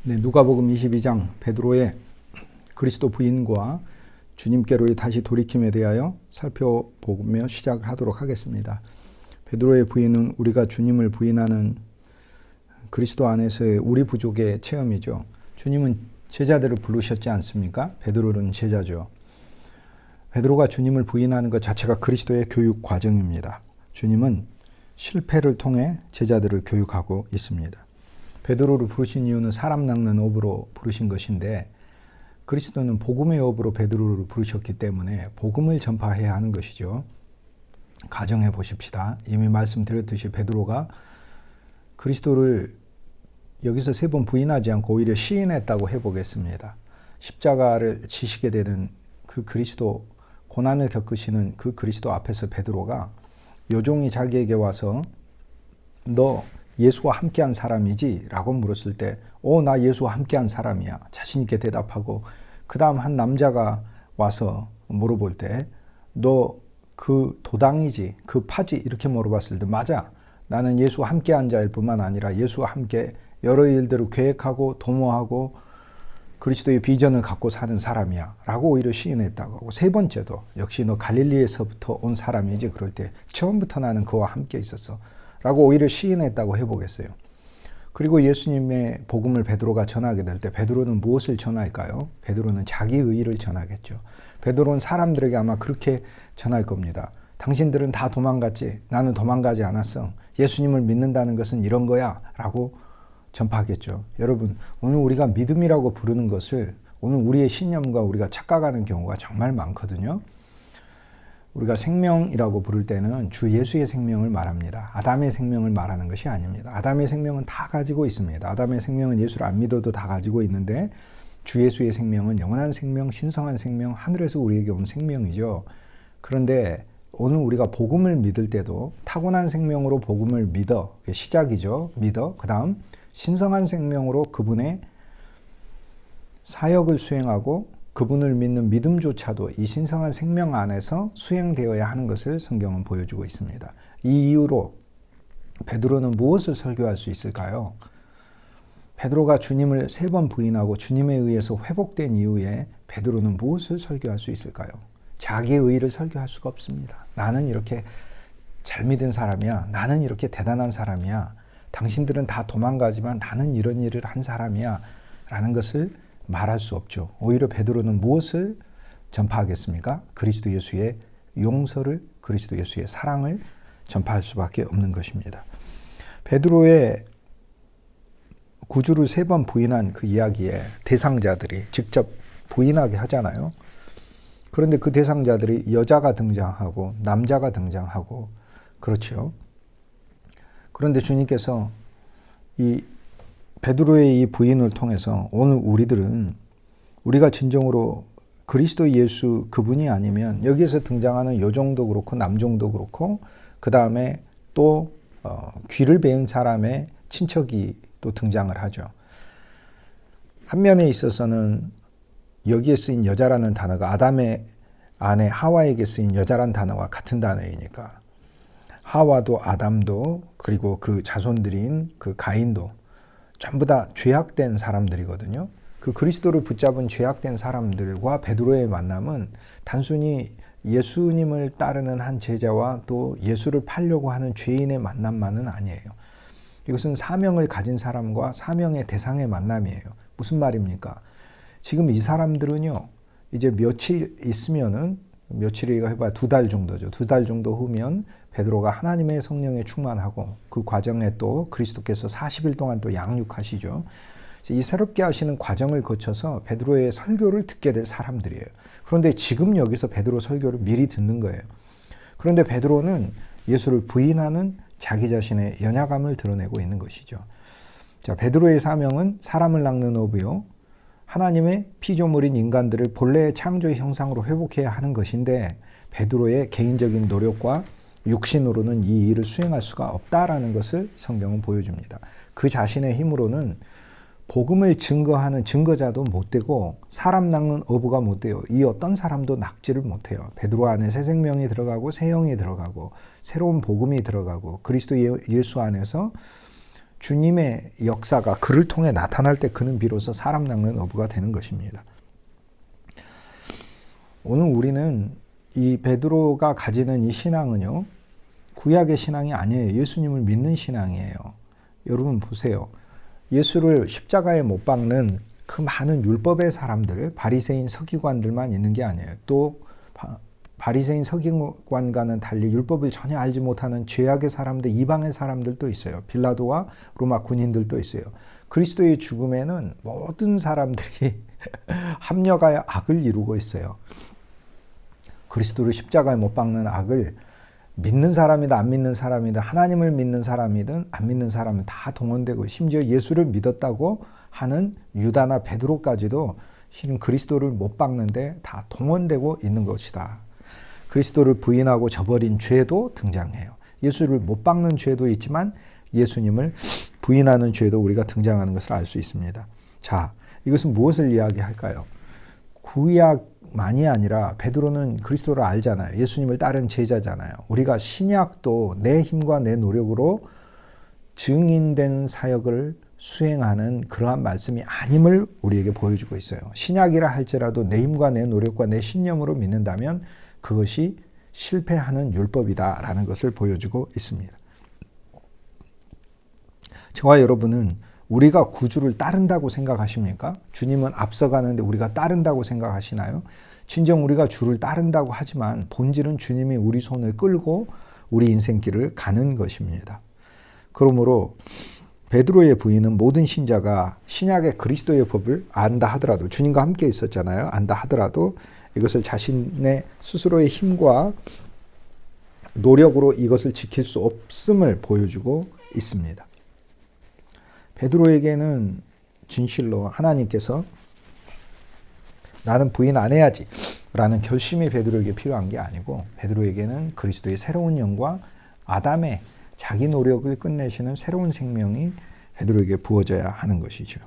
네, 누가복음 22장 베드로의 그리스도 부인과 주님께로의 다시 돌이킴에 대하여 살펴보며 시작을 하도록 하겠습니다. 베드로의 부인은 우리가 주님을 부인하는 그리스도 안에서의 우리 부족의 체험이죠. 주님은 제자들을 부르셨지 않습니까? 베드로는 제자죠. 베드로가 주님을 부인하는 것 자체가 그리스도의 교육 과정입니다. 주님은 실패를 통해 제자들을 교육하고 있습니다. 베드로를 부르신 이유는 사람 낚는 업으로 부르신 것인데 그리스도는 복음의 업으로 베드로를 부르셨기 때문에 복음을 전파해야 하는 것이죠. 가정해 보십시다. 이미 말씀드렸듯이 베드로가 그리스도를 여기서 3번 부인하지 않고 오히려 시인했다고 해보겠습니다. 십자가를 지시게 되는 그 그리스도, 고난을 겪으시는 그 그리스도 앞에서 베드로가 요종이 자기에게 와서 너 예수와 함께한 사람이지? 라고 물었을 때 나 예수와 함께한 사람이야. 자신 있게 대답하고 그 다음 한 남자가 와서 물어볼 때 너 그 도당이지? 그 파지? 이렇게 물어봤을 때 맞아. 나는 예수와 함께한 자일 뿐만 아니라 예수와 함께 여러 일들을 계획하고 도모하고 그리스도의 비전을 갖고 사는 사람이야 라고 오히려 시인했다고 하고, 3번째도 역시 너 갈릴리에서부터 온 사람이지? 그럴 때 처음부터 나는 그와 함께 있었어 라고 오히려 시인했다고 해보겠어요. 그리고 예수님의 복음을 베드로가 전하게 될 때 베드로는 무엇을 전할까요? 베드로는 자기 의의를 전하겠죠. 베드로는 사람들에게 아마 그렇게 전할 겁니다. 당신들은 다 도망갔지? 나는 도망가지 않았어. 예수님을 믿는다는 것은 이런 거야 라고 전파하겠죠. 여러분, 오늘 우리가 믿음이라고 부르는 것을 오늘 우리의 신념과 우리가 착각하는 경우가 정말 많거든요. 우리가 생명이라고 부를 때는 주 예수의 생명을 말합니다. 아담의 생명을 말하는 것이 아닙니다. 아담의 생명은 다 가지고 있습니다. 아담의 생명은 예수를 안 믿어도 다 가지고 있는데 주 예수의 생명은 영원한 생명, 신성한 생명, 하늘에서 우리에게 온 생명이죠. 그런데 오늘 우리가 복음을 믿을 때도 타고난 생명으로 복음을 믿어, 시작이죠. 믿어. 그 다음 신성한 생명으로 그분의 사역을 수행하고 그분을 믿는 믿음조차도 이 신성한 생명 안에서 수행되어야 하는 것을 성경은 보여주고 있습니다. 이 이유로 베드로는 무엇을 설교할 수 있을까요? 베드로가 주님을 3번 부인하고 주님에 의해서 회복된 이후에 베드로는 무엇을 설교할 수 있을까요? 자기의 의의를 설교할 수가 없습니다. 나는 이렇게 잘 믿은 사람이야. 나는 이렇게 대단한 사람이야. 당신들은 다 도망가지만 나는 이런 일을 한 사람이야. 라는 것을 말할 수 없죠. 오히려 베드로는 무엇을 전파하겠습니까? 그리스도 예수의 용서를, 그리스도 예수의 사랑을 전파할 수밖에 없는 것입니다. 베드로의 구주를 3번 부인한 그 이야기에 대상자들이 직접 부인하게 하잖아요. 그런데 그 대상자들이 여자가 등장하고 남자가 등장하고 그렇죠. 그런데 주님께서 이 베드로의 이 부인을 통해서 오늘 우리가 진정으로 그리스도 예수 그분이 아니면 여기에서 등장하는 여종도 그렇고 남종도 그렇고 그 다음에 또 귀를 베은 사람의 친척이 또 등장을 하죠. 한 면에 있어서는 여기에 쓰인 여자라는 단어가 아담의 아내 하와에게 쓰인 여자란 단어와 같은 단어이니까 하와도 아담도 그리고 그 자손들인 그 가인도 전부 다 죄악된 사람들이거든요. 그 그리스도를 붙잡은 죄악된 사람들과 베드로의 만남은 단순히 예수님을 따르는 한 제자와 또 예수를 팔려고 하는 죄인의 만남만은 아니에요. 이것은 사명을 가진 사람과 사명의 대상의 만남이에요. 무슨 말입니까? 지금 이 사람들은요, 이제 며칠 있으면은, 며칠이가 해봐야 2달 정도죠. 2달 정도 후면 베드로가 하나님의 성령에 충만하고 그 과정에 또 그리스도께서 40일 동안 또 양육하시죠. 이 새롭게 하시는 과정을 거쳐서 베드로의 설교를 듣게 될 사람들이에요. 그런데 지금 여기서 베드로 설교를 미리 듣는 거예요. 그런데 베드로는 예수를 부인하는 자기 자신의 연약함을 드러내고 있는 것이죠. 자, 베드로의 사명은 사람을 낚는 어부요. 하나님의 피조물인 인간들을 본래의 창조의 형상으로 회복해야 하는 것인데 베드로의 개인적인 노력과 육신으로는 이 일을 수행할 수가 없다라는 것을 성경은 보여줍니다. 그 자신의 힘으로는 복음을 증거하는 증거자도 못 되고 사람 낚는 어부가 못 돼요. 이 어떤 사람도 낚지를 못해요. 베드로 안에 새 생명이 들어가고 새 영이 들어가고 새로운 복음이 들어가고 그리스도 예수 안에서 주님의 역사가 그를 통해 나타날 때 그는 비로소 사람 낚는 어부가 되는 것입니다. 오늘 우리는 이 베드로가 가지는 이 신앙은요, 구약의 신앙이 아니에요. 예수님을 믿는 신앙이에요. 여러분 보세요. 예수를 십자가에 못 박는 그 많은 율법의 사람들, 바리새인 서기관들만 있는 게 아니에요. 또 바리새인 서기관과는 달리 율법을 전혀 알지 못하는 죄악의 사람들, 이방의 사람들도 있어요. 빌라도와 로마 군인들도 있어요. 그리스도의 죽음에는 모든 사람들이 합력하여 악을 이루고 있어요. 그리스도를 십자가에 못 박는 악을 믿는 사람이든 안 믿는 사람이든 하나님을 믿는 사람이든 안 믿는 사람은 다 동원되고, 심지어 예수를 믿었다고 하는 유다나 베드로까지도 실은 그리스도를 못 박는데 다 동원되고 있는 것이다. 그리스도를 부인하고 저버린 죄도 등장해요. 예수를 못 박는 죄도 있지만 예수님을 부인하는 죄도 우리가 등장하는 것을 알 수 있습니다. 자, 이것은 무엇을 이야기할까요? 구약만이 아니라 베드로는 그리스도를 알잖아요. 예수님을 따른 제자잖아요. 우리가 신약도 내 힘과 내 노력으로 증인된 사역을 수행하는 그러한 말씀이 아님을 우리에게 보여주고 있어요. 신약이라 할지라도 내 힘과 내 노력과 내 신념으로 믿는다면 그것이 실패하는 율법이다라는 것을 보여주고 있습니다. 저와 여러분은 우리가 구주를 따른다고 생각하십니까? 주님은 앞서가는데 우리가 따른다고 생각하시나요? 진정 우리가 주를 따른다고 하지만 본질은 주님이 우리 손을 끌고 우리 인생길을 가는 것입니다. 그러므로 베드로의 부인은 모든 신자가 신약의 그리스도의 법을 안다 하더라도, 주님과 함께 있었잖아요. 안다 하더라도 이것을 자신의 스스로의 힘과 노력으로 이것을 지킬 수 없음을 보여주고 있습니다. 베드로에게는 진실로 하나님께서 나는 부인 안 해야지 라는 결심이 베드로에게 필요한 게 아니고, 베드로에게는 그리스도의 새로운 영과 아담의 자기 노력을 끝내시는 새로운 생명이 베드로에게 부어져야 하는 것이죠.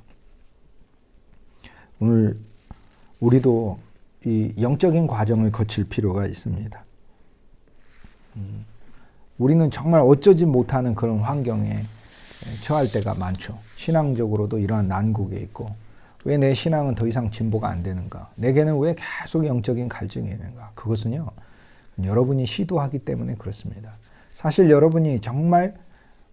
오늘 우리도 이 영적인 과정을 거칠 필요가 있습니다. 우리는 정말 어쩌지 못하는 그런 환경에 처할 때가 많죠. 신앙적으로도 이러한 난국에 있고, 왜 내 신앙은 더 이상 진보가 안 되는가? 내게는 왜 계속 영적인 갈증이 있는가? 그것은요, 여러분이 시도하기 때문에 그렇습니다. 사실 여러분이 정말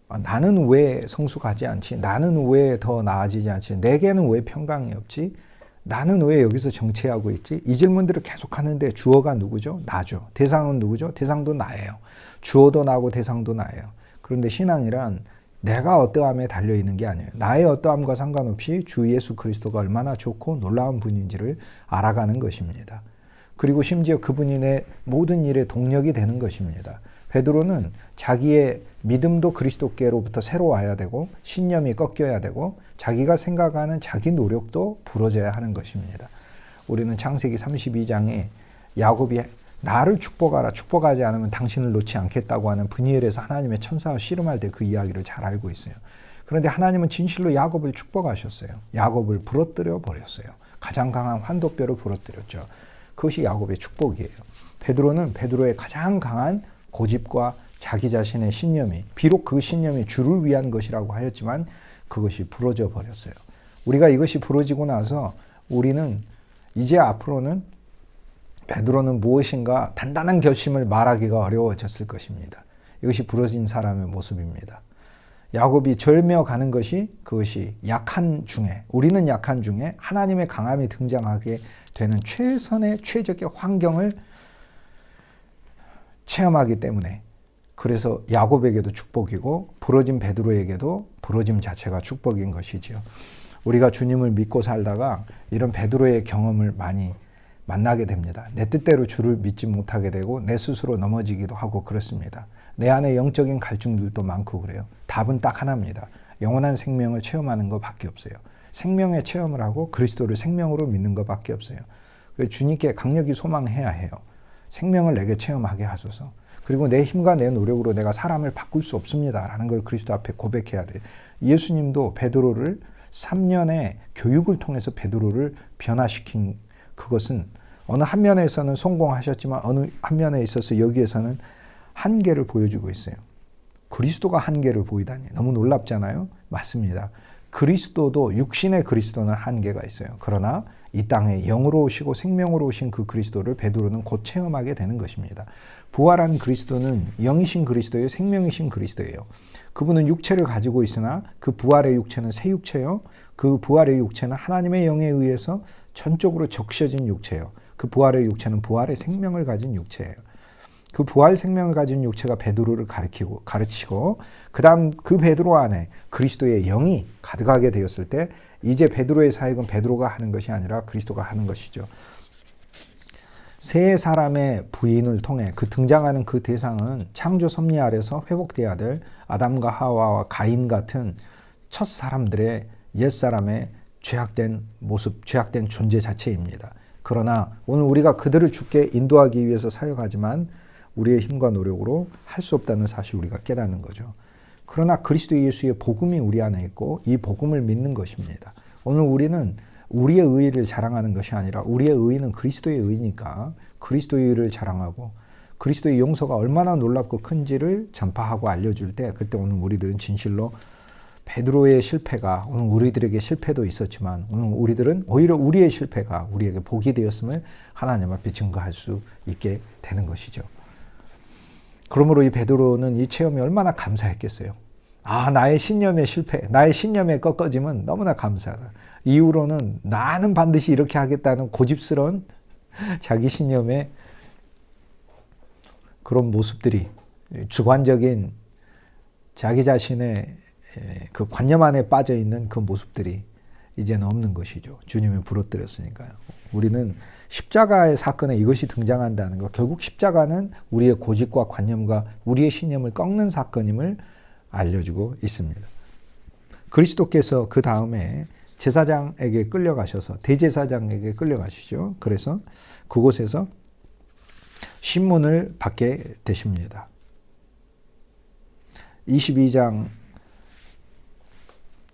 나는 왜 성숙하지 않지? 나는 왜 더 나아지지 않지? 내게는 왜 평강이 없지? 나는 왜 여기서 정체하고 있지? 이 질문들을 계속 하는데 주어가 누구죠? 나죠. 대상은 누구죠? 대상도 나예요. 주어도 나고 대상도 나예요. 그런데 신앙이란 내가 어떠함에 달려있는 게 아니에요. 나의 어떠함과 상관없이 주 예수 그리스도가 얼마나 좋고 놀라운 분인지를 알아가는 것입니다. 그리고 심지어 그분이 내 모든 일의 동력이 되는 것입니다. 베드로는 자기의 믿음도 그리스도께로부터 새로 와야 되고, 신념이 꺾여야 되고, 자기가 생각하는 자기 노력도 부러져야 하는 것입니다. 우리는 창세기 32장에 야곱이 나를 축복하라, 축복하지 않으면 당신을 놓지 않겠다고 하는 브니엘에서 하나님의 천사와 씨름할 때 그 이야기를 잘 알고 있어요. 그런데 하나님은 진실로 야곱을 축복하셨어요. 야곱을 부러뜨려 버렸어요. 가장 강한 환도뼈를 부러뜨렸죠. 그것이 야곱의 축복이에요. 베드로는 베드로의 가장 강한 고집과 자기 자신의 신념이, 비록 그 신념이 주를 위한 것이라고 하였지만 그것이 부러져 버렸어요. 우리가 이것이 부러지고 나서 우리는 이제 앞으로는 베드로는 무엇인가 단단한 결심을 말하기가 어려워졌을 것입니다. 이것이 부러진 사람의 모습입니다. 야곱이 절며가는 것이, 그것이 약한 중에, 우리는 약한 중에 하나님의 강함이 등장하게 되는 최선의 최적의 환경을 체험하기 때문에, 그래서 야곱에게도 축복이고 부러진 베드로에게도 부러짐 자체가 축복인 것이지요. 우리가 주님을 믿고 살다가 이런 베드로의 경험을 많이 만나게 됩니다. 내 뜻대로 주를 믿지 못하게 되고 내 스스로 넘어지기도 하고 그렇습니다. 내 안에 영적인 갈증들도 많고 그래요. 답은 딱 하나입니다. 영원한 생명을 체험하는 것밖에 없어요. 생명의 체험을 하고 그리스도를 생명으로 믿는 것밖에 없어요. 그래서 주님께 강력히 소망해야 해요. 생명을 내게 체험하게 하소서. 그리고 내 힘과 내 노력으로 내가 사람을 바꿀 수 없습니다 라는 걸 그리스도 앞에 고백해야 돼요. 예수님도 베드로를 3년의 교육을 통해서 베드로를 변화시킨, 그것은 어느 한 면에서는 성공하셨지만 어느 한 면에 있어서 여기에서는 한계를 보여주고 있어요. 그리스도가 한계를 보이다니 너무 놀랍잖아요. 맞습니다. 그리스도도 육신의 그리스도는 한계가 있어요. 그러나 이 땅에 영으로 오시고 생명으로 오신 그 그리스도를 베드로는 곧 체험하게 되는 것입니다. 부활한 그리스도는 영이신 그리스도예요. 생명이신 그리스도예요. 그분은 육체를 가지고 있으나 그 부활의 육체는 새 육체요. 그 부활의 육체는 하나님의 영에 의해서 전적으로 적셔진 육체예요. 그 부활의 육체는 부활의 생명을 가진 육체예요. 그 부활 생명을 가진 육체가 베드로를 가르치고 그다음 그 베드로 안에 그리스도의 영이 가득하게 되었을 때 이제 베드로의 사역은 베드로가 하는 것이 아니라 그리스도가 하는 것이죠. 세 사람의 부인을 통해 그 등장하는 그 대상은 창조 섭리 아래서 회복돼야 될 아담과 하와와 가인 같은 첫 사람들의 옛사람의 죄악된 모습, 죄악된 존재 자체입니다. 그러나 오늘 우리가 그들을 주께 인도하기 위해서 사역하지만 우리의 힘과 노력으로 할 수 없다는 사실을 우리가 깨닫는 거죠. 그러나 그리스도 예수의 복음이 우리 안에 있고 이 복음을 믿는 것입니다. 오늘 우리는 우리의 의의를 자랑하는 것이 아니라 우리의 의의는 그리스도의 의니까 그리스도의 의를 자랑하고 그리스도의 용서가 얼마나 놀랍고 큰지를 전파하고 알려줄 때 그때 오늘 우리들은 진실로 베드로의 실패가 오늘 우리들에게 실패도 있었지만 오늘 우리들은 오히려 우리의 실패가 우리에게 복이 되었음을 하나님 앞에 증거할 수 있게 되는 것이죠. 그러므로 이 베드로는 이 체험이 얼마나 감사했겠어요. 아, 나의 신념의 실패, 나의 신념의 꺾어짐은 너무나 감사하다. 이후로는 나는 반드시 이렇게 하겠다는 고집스러운 자기 신념의 그런 모습들이 주관적인 자기 자신의 그 관념 안에 빠져 있는 그 모습들이 이제는 없는 것이죠. 주님이 부러뜨렸으니까요. 우리는 십자가의 사건에 이것이 등장한다는 것, 결국 십자가는 우리의 고집과 관념과 우리의 신념을 꺾는 사건임을 알려주고 있습니다. 그리스도께서 그 다음에 제사장에게 끌려가셔서 대제사장에게 끌려가시죠. 그래서 그곳에서 신문을 받게 되십니다. 22장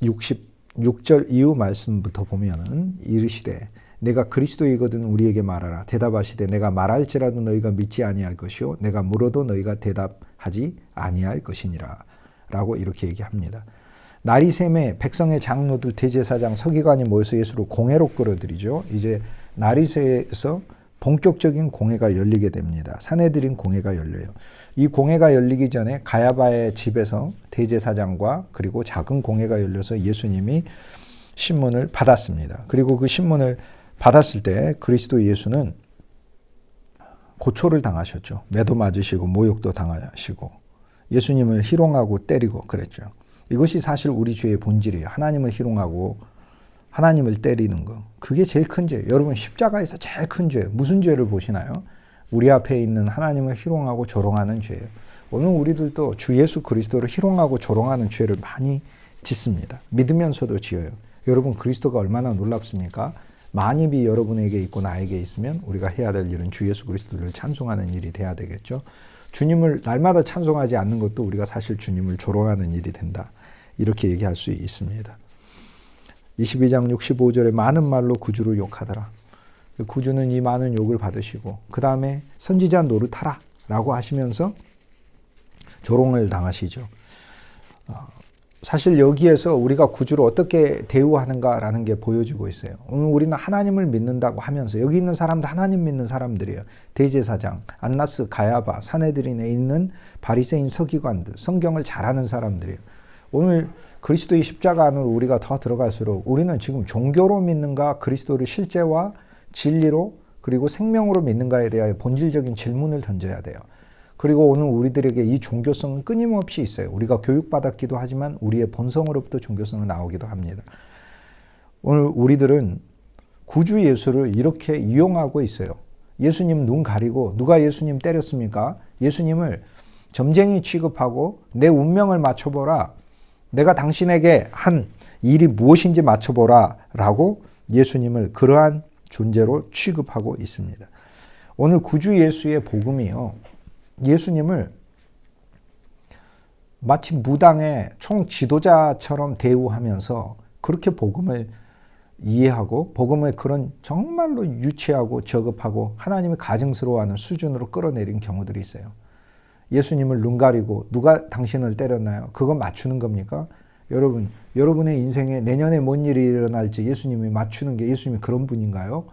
66절 이후 말씀부터 보면은 이르시되 내가 그리스도이거든 우리에게 말하라. 대답하시되 내가 말할지라도 너희가 믿지 아니할 것이요 내가 물어도 너희가 대답하지 아니할 것이니라. 라고 이렇게 얘기합니다. 날이 샘에 백성의 장로들 대제사장 서기관이 모여서 예수를 공회로 끌어들이죠. 이제 날이 새에서 본격적인 공회가 열리게 됩니다. 사내들인 공회가 열려요. 이 공회가 열리기 전에 가야바의 집에서 대제사장과 그리고 작은 공회가 열려서 예수님이 신문을 받았습니다. 그리고 그 신문을 받았을 때 그리스도 예수는 고초를 당하셨죠. 매도 맞으시고 모욕도 당하시고 예수님을 희롱하고 때리고 그랬죠. 이것이 사실 우리 죄의 본질이에요. 하나님을 희롱하고 하나님을 때리는 거. 그게 제일 큰 죄예요. 여러분 십자가에서 제일 큰 죄 무슨 죄를 보시나요? 우리 앞에 있는 하나님을 희롱하고 조롱하는 죄예요. 오늘 우리들도 주 예수 그리스도를 희롱하고 조롱하는 죄를 많이 짓습니다. 믿으면서도 지어요. 여러분 그리스도가 얼마나 놀랍습니까? 만입이 여러분에게 있고 나에게 있으면 우리가 해야 될 일은 주 예수 그리스도를 찬송하는 일이 돼야 되겠죠. 주님을 날마다 찬송하지 않는 것도 우리가 사실 주님을 조롱하는 일이 된다. 이렇게 얘기할 수 있습니다. 22장 65절에 많은 말로 구주를 욕하더라. 구주는 이 많은 욕을 받으시고 그 다음에 선지자 노릇하라 라고 하시면서 조롱을 당하시죠. 사실 여기에서 우리가 구주를 어떻게 대우하는가라는 게 보여지고 있어요. 오늘 우리는 하나님을 믿는다고 하면서 여기 있는 사람도 하나님 믿는 사람들이에요. 대제사장, 안나스, 가야바, 사내들인에 있는 바리새인 서기관들, 성경을 잘하는 사람들이에요. 오늘 그리스도의 십자가 안으로 우리가 더 들어갈수록 우리는 지금 종교로 믿는가 그리스도를 실제와 진리로 그리고 생명으로 믿는가에 대하여 본질적인 질문을 던져야 돼요. 그리고 오늘 우리들에게 이 종교성은 끊임없이 있어요. 우리가 교육받았기도 하지만 우리의 본성으로부터 종교성은 나오기도 합니다. 오늘 우리들은 구주 예수를 이렇게 이용하고 있어요. 예수님 눈 가리고 누가 예수님 때렸습니까? 예수님을 점쟁이 취급하고 내 운명을 맞춰보라. 내가 당신에게 한 일이 무엇인지 맞춰보라 라고 예수님을 그러한 존재로 취급하고 있습니다. 오늘 구주 예수의 복음이요. 예수님을 마치 무당의 총 지도자처럼 대우하면서 그렇게 복음을 이해하고 복음을 그런 정말로 유치하고 저급하고 하나님이 가증스러워하는 수준으로 끌어내린 경우들이 있어요. 예수님을 눈 가리고 누가 당신을 때렸나요? 그거 맞추는 겁니까? 여러분의 인생에 내년에 뭔 일이 일어날지 예수님이 맞추는 게 예수님이 그런 분인가요?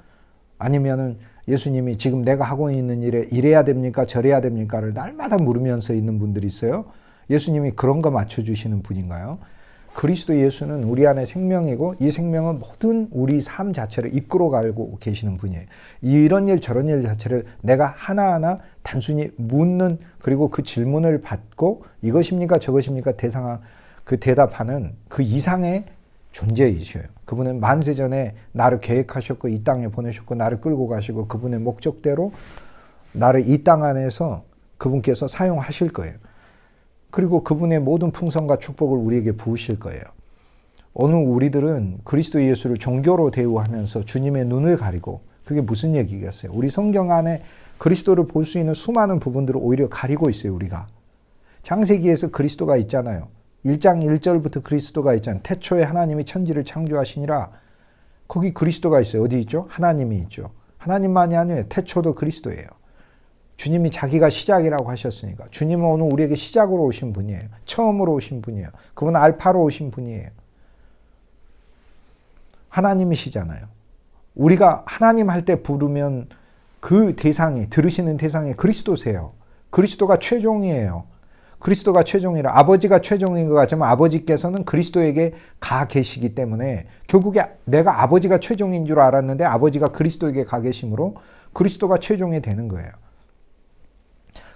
아니면은 예수님이 지금 내가 하고 있는 일에 이래야 됩니까? 저래야 됩니까?를 날마다 물으면서 있는 분들이 있어요. 예수님이 그런 거 맞춰주시는 분인가요? 그리스도 예수는 우리 안에 생명이고 이 생명은 모든 우리 삶 자체를 이끌어가고 계시는 분이에요. 이런 일 저런 일 자체를 내가 하나하나 단순히 묻는 그리고 그 질문을 받고 이것입니까 저것입니까 그 대답하는 그 이상의 존재이셔요. 그분은 만세전에 나를 계획하셨고 이 땅에 보내셨고 나를 끌고 가시고 그분의 목적대로 나를 이 땅 안에서 그분께서 사용하실 거예요. 그리고 그분의 모든 풍성과 축복을 우리에게 부으실 거예요. 오늘 우리들은 그리스도 예수를 종교로 대우하면서 주님의 눈을 가리고 그게 무슨 얘기겠어요? 우리 성경 안에 그리스도를 볼 수 있는 수많은 부분들을 오히려 가리고 있어요. 우리가. 창세기에서 그리스도가 있잖아요. 1장 1절부터 그리스도가 있잖아요. 태초에 하나님이 천지를 창조하시니라. 거기 그리스도가 있어요. 어디 있죠? 하나님이 있죠. 하나님만이 아니에요. 태초도 그리스도예요. 주님이 자기가 시작이라고 하셨으니까. 주님은 오늘 우리에게 시작으로 오신 분이에요. 처음으로 오신 분이에요. 그분은 알파로 오신 분이에요. 하나님이시잖아요. 우리가 하나님 할 때 부르면 그 대상이, 들으시는 대상이 그리스도세요. 그리스도가 최종이에요. 그리스도가 최종이라 아버지가 최종인 것 같지만 아버지께서는 그리스도에게 가 계시기 때문에 결국에 내가 아버지가 최종인 줄 알았는데 아버지가 그리스도에게 가 계심으로 그리스도가 최종이 되는 거예요.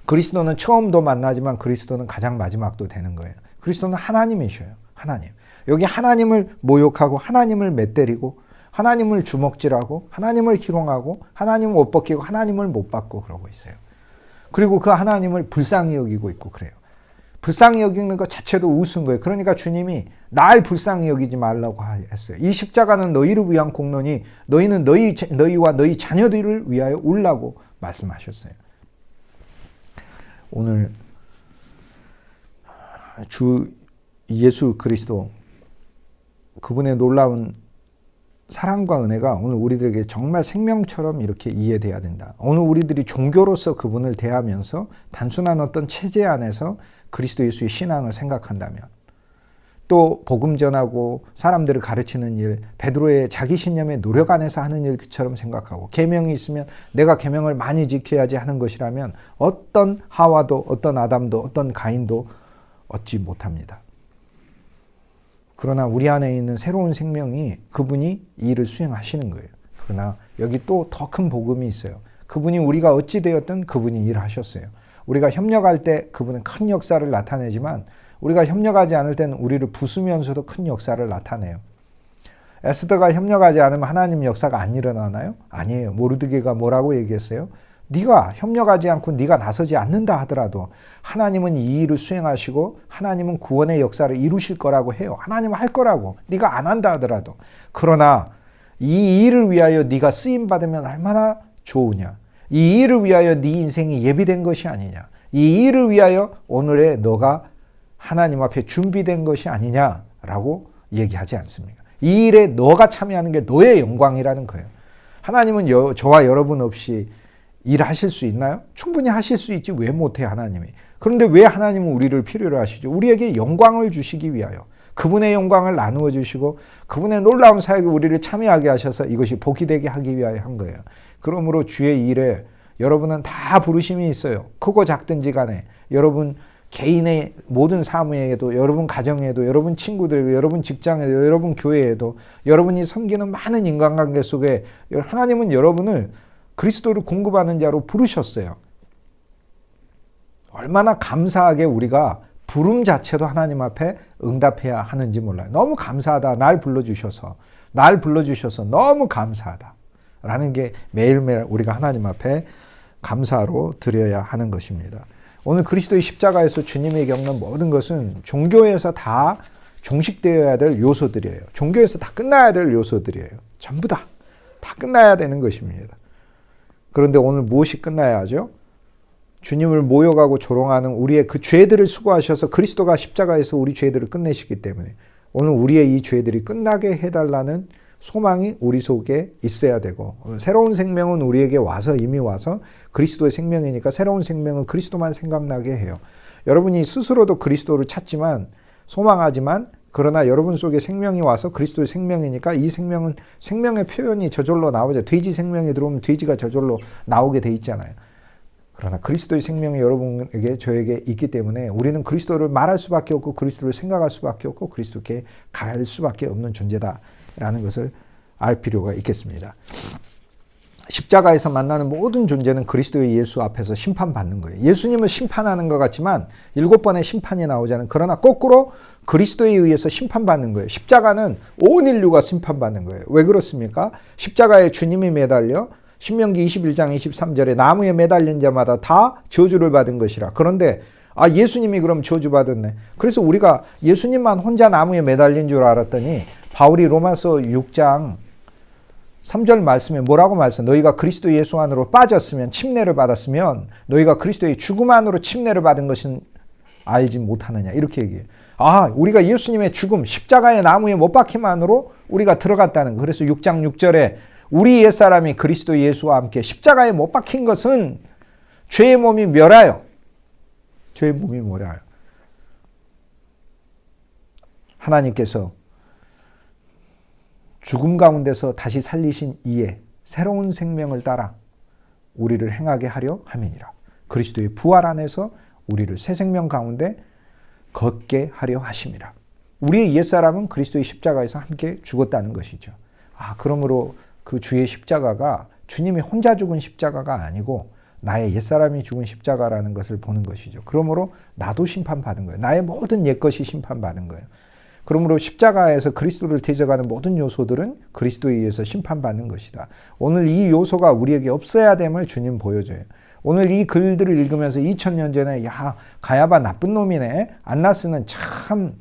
그리스도는 처음도 만나지만 그리스도는 가장 마지막도 되는 거예요. 그리스도는 하나님이셔요. 하나님. 여기 하나님을 모욕하고 하나님을 맷때리고 하나님을 주먹질하고 하나님을 희롱하고 하나님을 옷 벗기고 하나님을 못 받고 그러고 있어요. 그리고 그 하나님을 불쌍히 여기고 있고 그래요. 불쌍히 여기는 것 자체도 우스운 거예요. 그러니까 주님이 날 불쌍히 여기지 말라고 했어요. 이 십자가는 너희를 위한 공로니 너희는 너희와 너희 자녀들을 위하여 울라고 말씀하셨어요. 오늘 주 예수 그리스도 그분의 놀라운 사랑과 은혜가 오늘 우리들에게 정말 생명처럼 이렇게 이해돼야 된다. 오늘 우리들이 종교로서 그분을 대하면서 단순한 어떤 체제 안에서 그리스도 예수의 신앙을 생각한다면 또 복음 전하고 사람들을 가르치는 일, 베드로의 자기 신념의 노력 안에서 하는 일처럼 생각하고 계명이 있으면 내가 계명을 많이 지켜야지 하는 것이라면 어떤 하와도 어떤 아담도 어떤 가인도 얻지 못합니다. 그러나 우리 안에 있는 새로운 생명이 그분이 이 일을 수행하시는 거예요. 그러나 여기 또 더 큰 복음이 있어요. 그분이 우리가 어찌 되었든 그분이 일을 하셨어요. 우리가 협력할 때 그분은 큰 역사를 나타내지만 우리가 협력하지 않을 때는 우리를 부수면서도 큰 역사를 나타내요. 에스더가 협력하지 않으면 하나님 역사가 안 일어나나요? 아니에요. 모르드게가 뭐라고 얘기했어요? 네가 협력하지 않고 네가 나서지 않는다 하더라도 하나님은 이 일을 수행하시고 하나님은 구원의 역사를 이루실 거라고 해요. 하나님은 할 거라고. 네가 안 한다 하더라도. 그러나 이 일을 위하여 네가 쓰임 받으면 얼마나 좋으냐. 이 일을 위하여 네 인생이 예비된 것이 아니냐. 이 일을 위하여 오늘의 너가 하나님 앞에 준비된 것이 아니냐라고 얘기하지 않습니까? 이 일에 너가 참여하는 게 너의 영광이라는 거예요. 하나님은 저와 여러분 없이 일하실 수 있나요? 충분히 하실 수 있지 왜 못해 하나님이. 그런데 왜 하나님은 우리를 필요로 하시죠? 우리에게 영광을 주시기 위하여 그분의 영광을 나누어 주시고 그분의 놀라운 사역에 우리를 참여하게 하셔서 이것이 복이 되게 하기 위하여 한 거예요. 그러므로 주의 일에 여러분은 다 부르심이 있어요. 크고 작든지 간에 여러분 개인의 모든 사무에도 여러분 가정에도 여러분 친구들에도 여러분 직장에도 여러분 교회에도 여러분이 섬기는 많은 인간관계 속에 하나님은 여러분을 그리스도를 공급하는 자로 부르셨어요. 얼마나 감사하게 우리가 부름 자체도 하나님 앞에 응답해야 하는지 몰라요. 너무 감사하다. 날 불러주셔서 너무 감사하다. 라는 게 매일매일 우리가 하나님 앞에 감사로 드려야 하는 것입니다. 오늘 그리스도의 십자가에서 주님이 겪는 모든 것은 종교에서 다 종식되어야 될 요소들이에요. 종교에서 다 끝나야 될 요소들이에요. 전부 다 끝나야 되는 것입니다. 그런데 오늘 무엇이 끝나야 하죠? 주님을 모욕하고 조롱하는 우리의 그 죄들을 수고하셔서 그리스도가 십자가에서 우리 죄들을 끝내시기 때문에 오늘 우리의 이 죄들이 끝나게 해달라는 소망이 우리 속에 있어야 되고 새로운 생명은 우리에게 와서 이미 와서 그리스도의 생명이니까 새로운 생명은 그리스도만 생각나게 해요. 여러분이 스스로도 그리스도를 찾지만 소망하지만 그러나 여러분 속에 생명이 와서 그리스도의 생명이니까 이 생명은 생명의 표현이 저절로 나오죠. 돼지 생명이 들어오면 돼지가 저절로 나오게 돼 있잖아요. 그러나 그리스도의 생명이 여러분에게 저에게 있기 때문에 우리는 그리스도를 말할 수밖에 없고 그리스도를 생각할 수밖에 없고 그리스도께 갈 수밖에 없는 존재다라는 것을 알 필요가 있겠습니다. 십자가에서 만나는 모든 존재는 그리스도의 예수 앞에서 심판받는 거예요. 예수님을 심판하는 것 같지만 7번의 심판이 나오잖아요. 그러나 거꾸로 그리스도에 의해서 심판받는 거예요. 십자가는 온 인류가 심판받는 거예요. 왜 그렇습니까? 십자가에 주님이 매달려 신명기 21장 23절에 나무에 매달린 자마다 다 저주를 받은 것이라. 그런데 예수님이 그럼 저주받았네. 그래서 우리가 예수님만 혼자 나무에 매달린 줄 알았더니 바울이 로마서 6장 3절 말씀에 뭐라고 말씀? 너희가 그리스도 예수 안으로 빠졌으면 침례를 받았으면 너희가 그리스도의 죽음 안으로 침례를 받은 것은 알지 못하느냐. 이렇게 얘기해요. 우리가 예수님의 죽음, 십자가의 나무에 못 박힘만으로 우리가 들어갔다는 거. 그래서 6장 6절에 우리 옛사람이 그리스도 예수와 함께 십자가에 못 박힌 것은 죄의 몸이 멸하여. 죄의 몸이 멸하여. 하나님께서 죽음 가운데서 다시 살리신 이에 새로운 생명을 따라 우리를 행하게 하려 함이니라. 그리스도의 부활 안에서 우리를 새 생명 가운데 걷게 하려 하심이라. 우리의 옛사람은 그리스도의 십자가에서 함께 죽었다는 것이죠. 그러므로 그 주의 십자가가 주님이 혼자 죽은 십자가가 아니고 나의 옛사람이 죽은 십자가라는 것을 보는 것이죠. 그러므로 나도 심판받은 거예요. 나의 모든 옛것이 심판받은 거예요. 그러므로 십자가에서 그리스도를 대적하는 모든 요소들은 그리스도에 의해서 심판받는 것이다. 오늘 이 요소가 우리에게 없어야 됨을 주님 보여줘요. 오늘 이 글들을 읽으면서 2000년 전에 가야바 나쁜 놈이네. 안나스는 참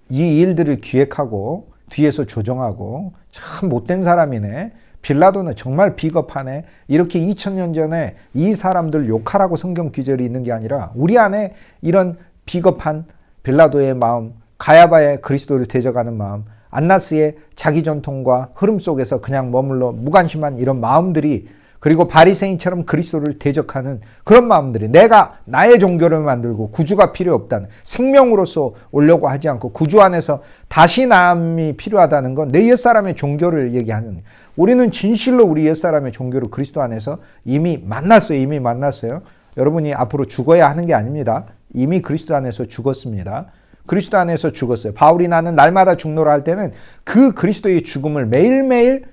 이 일들을 기획하고 뒤에서 조정하고 참 못된 사람이네. 빌라도는 정말 비겁하네. 이렇게 2000년 전에 이 사람들 욕하라고 성경 구절이 있는 게 아니라 우리 안에 이런 비겁한 빌라도의 마음, 가야바의 그리스도를 대적하는 마음, 안나스의 자기 전통과 흐름 속에서 그냥 머물러 무관심한 이런 마음들이, 그리고 바리새인처럼 그리스도를 대적하는 그런 마음들이, 내가 나의 종교를 만들고 구주가 필요 없다는, 생명으로서 오려고 하지 않고 구주 안에서 다시 나음이 필요하다는 건 내 옛사람의 종교를 얘기하는, 우리는 진실로 우리 옛사람의 종교를 그리스도 안에서 이미 만났어요. 여러분이 앞으로 죽어야 하는 게 아닙니다. 이미 그리스도 안에서 죽었습니다. 그리스도 안에서 죽었어요. 바울이 나는 날마다 죽노라 할 때는 그 그리스도의 죽음을 매일매일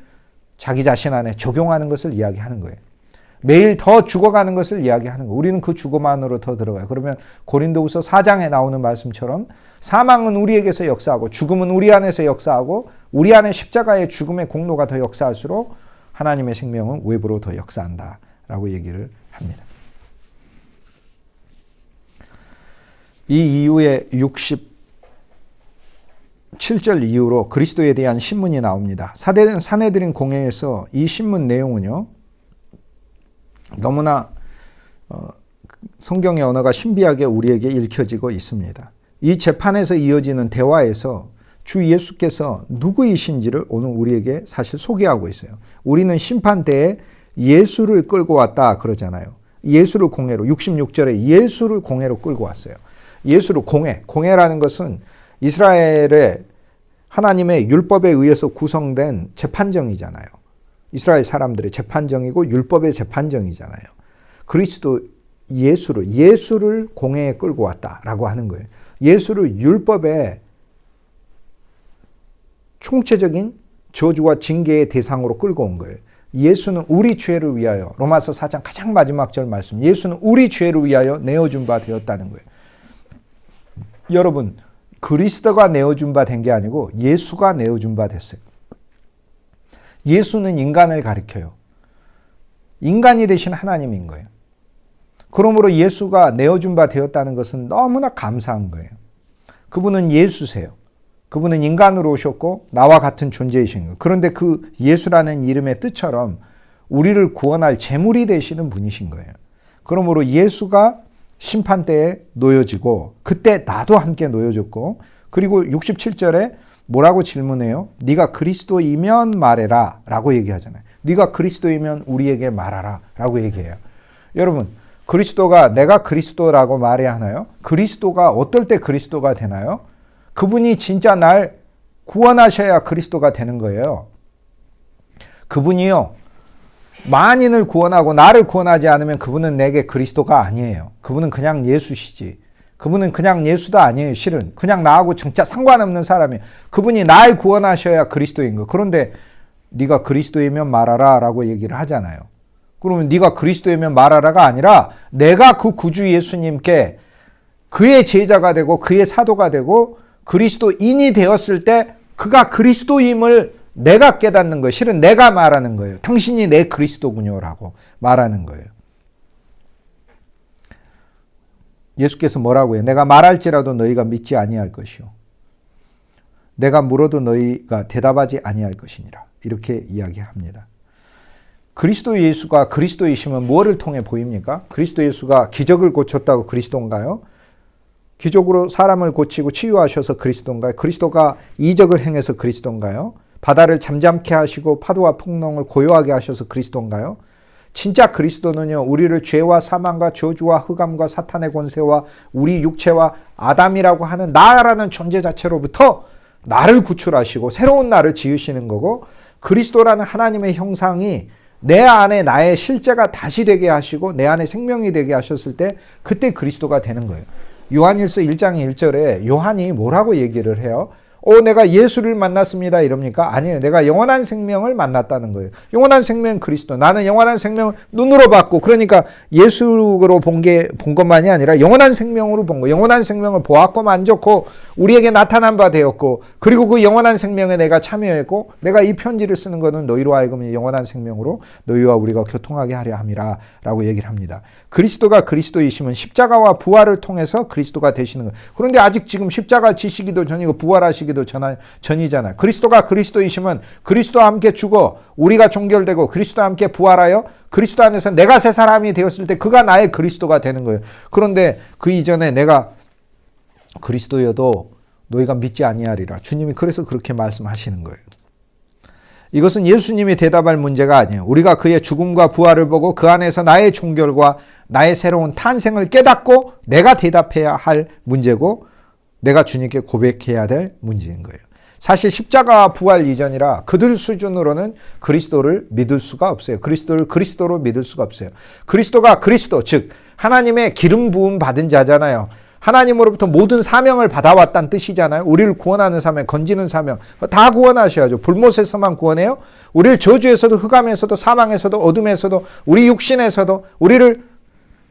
자기 자신 안에 적용하는 것을 이야기하는 거예요. 매일 더 죽어가는 것을 이야기하는 거예요. 우리는 그 죽음 안으로 더 들어가요. 그러면 고린도후서 4장에 나오는 말씀처럼 사망은 우리에게서 역사하고 죽음은 우리 안에서 역사하고 우리 안에 십자가의 죽음의 공로가 더 역사할수록 하나님의 생명은 외부로 더 역사한다라고 얘기를 합니다. 이 이후에 67절 이후로 그리스도에 대한 신문이 나옵니다. 산헤드린 공회에서 이 신문 내용은요, 너무나 성경의 언어가 신비하게 우리에게 읽혀지고 있습니다. 이 재판에서 이어지는 대화에서 주 예수께서 누구이신지를 오늘 우리에게 사실 소개하고 있어요. 우리는 심판 때에 예수를 끌고 왔다 그러잖아요. 예수를 공회로, 66절에 예수를 공회로 끌고 왔어요. 예수를 공회라는 것은 이스라엘의 하나님의 율법에 의해서 구성된 재판정이잖아요. 이스라엘 사람들의 재판정이고 율법의 재판정이잖아요. 그리스도 예수를 공회에 끌고 왔다라고 하는 거예요. 예수를 율법의 총체적인 저주와 징계의 대상으로 끌고 온 거예요. 예수는 우리 죄를 위하여, 로마서 4장 가장 마지막 절 말씀, 예수는 우리 죄를 위하여 내어준 바 되었다는 거예요. 여러분, 그리스도가 내어준 바 된 게 아니고 예수가 내어준 바 됐어요. 예수는 인간을 가리켜요. 인간이 되신 하나님인 거예요. 그러므로 예수가 내어준 바 되었다는 것은 너무나 감사한 거예요. 그분은 예수세요. 그분은 인간으로 오셨고 나와 같은 존재이신 거예요. 그런데 그 예수라는 이름의 뜻처럼 우리를 구원할 제물이 되시는 분이신 거예요. 그러므로 예수가 심판대에 놓여지고 그때 나도 함께 놓여졌고, 그리고 67절에 뭐라고 질문해요? 네가 그리스도이면 말해라 라고 얘기하잖아요. 네가 그리스도이면 우리에게 말하라 라고 얘기해요. 여러분, 그리스도가 내가 그리스도라고 말해야 하나요? 그리스도가 어떨 때 그리스도가 되나요? 그분이 진짜 날 구원하셔야 그리스도가 되는 거예요. 그분이요, 만인을 구원하고 나를 구원하지 않으면 그분은 내게 그리스도가 아니에요. 그분은 그냥 예수시지. 그분은 그냥 예수도 아니에요. 실은 그냥 나하고 진짜 상관없는 사람이에요. 그분이 날 구원하셔야 그리스도인 거예요. 그런데 네가 그리스도이면 말하라 라고 얘기를 하잖아요. 그러면 네가 그리스도이면 말하라가 아니라 내가 그 구주 예수님께 그의 제자가 되고 그의 사도가 되고 그리스도인이 되었을 때 그가 그리스도임을 내가 깨닫는 거예요. 실은 내가 말하는 거예요. 당신이 내 그리스도군요 라고 말하는 거예요. 예수께서 뭐라고 해요? 내가 말할지라도 너희가 믿지 아니할 것이요. 내가 물어도 너희가 대답하지 아니할 것이니라. 이렇게 이야기합니다. 그리스도 예수가 그리스도이시면 무엇을 통해 보입니까? 그리스도 예수가 기적을 고쳤다고 그리스도인가요? 기적으로 사람을 고치고 치유하셔서 그리스도인가요? 그리스도가 이적을 행해서 그리스도인가요? 바다를 잠잠케 하시고 파도와 풍랑을 고요하게 하셔서 그리스도인가요? 진짜 그리스도는요, 우리를 죄와 사망과 저주와 흑암과 사탄의 권세와 우리 육체와 아담이라고 하는 나라는 존재 자체로부터 나를 구출하시고 새로운 나를 지으시는 거고, 그리스도라는 하나님의 형상이 내 안에 나의 실제가 다시 되게 하시고 내 안에 생명이 되게 하셨을 때 그때 그리스도가 되는 거예요. 요한일서 1장 1절에 요한이 뭐라고 얘기를 해요? 내가 예수를 만났습니다 이럽니까? 아니에요. 내가 영원한 생명을 만났다는 거예요. 영원한 생명은 그리스도. 나는 영원한 생명을 눈으로 봤고, 그러니까 예수로 본 것만이 아니라 영원한 생명으로 본 거. 영원한 생명을 보았고 만졌고 우리에게 나타난 바 되었고, 그리고 그 영원한 생명에 내가 참여했고, 내가 이 편지를 쓰는 것은 너희로 하여금 영원한 생명으로 너희와 우리가 교통하게 하려 함이라 라고 얘기를 합니다. 그리스도가 그리스도이시면 십자가와 부활을 통해서 그리스도가 되시는 거예요. 그런데 아직 지금 십자가 지시기도 전이고 부활하시기도 전이잖아요. 그리스도가 그리스도이시면 그리스도와 함께 죽어 우리가 종결되고 그리스도와 함께 부활하여 그리스도 안에서 내가 새 사람이 되었을 때 그가 나의 그리스도가 되는 거예요. 그런데 그 이전에 내가 그리스도여도 너희가 믿지 아니하리라. 주님이 그래서 그렇게 말씀하시는 거예요. 이것은 예수님이 대답할 문제가 아니에요. 우리가 그의 죽음과 부활을 보고 그 안에서 나의 종결과 나의 새로운 탄생을 깨닫고 내가 대답해야 할 문제고, 내가 주님께 고백해야 될 문제인 거예요. 사실 십자가와 부활 이전이라 그들 수준으로는 그리스도를 믿을 수가 없어요. 그리스도를 그리스도로 믿을 수가 없어요. 그리스도가 그리스도, 즉 하나님의 기름 부음 받은 자잖아요. 하나님으로부터 모든 사명을 받아왔다는 뜻이잖아요. 우리를 구원하는 사명, 건지는 사명 다 구원하셔야죠. 불못에서만 구원해요? 우리를 저주에서도 흑암에서도 사망에서도 어둠에서도 우리 육신에서도 우리를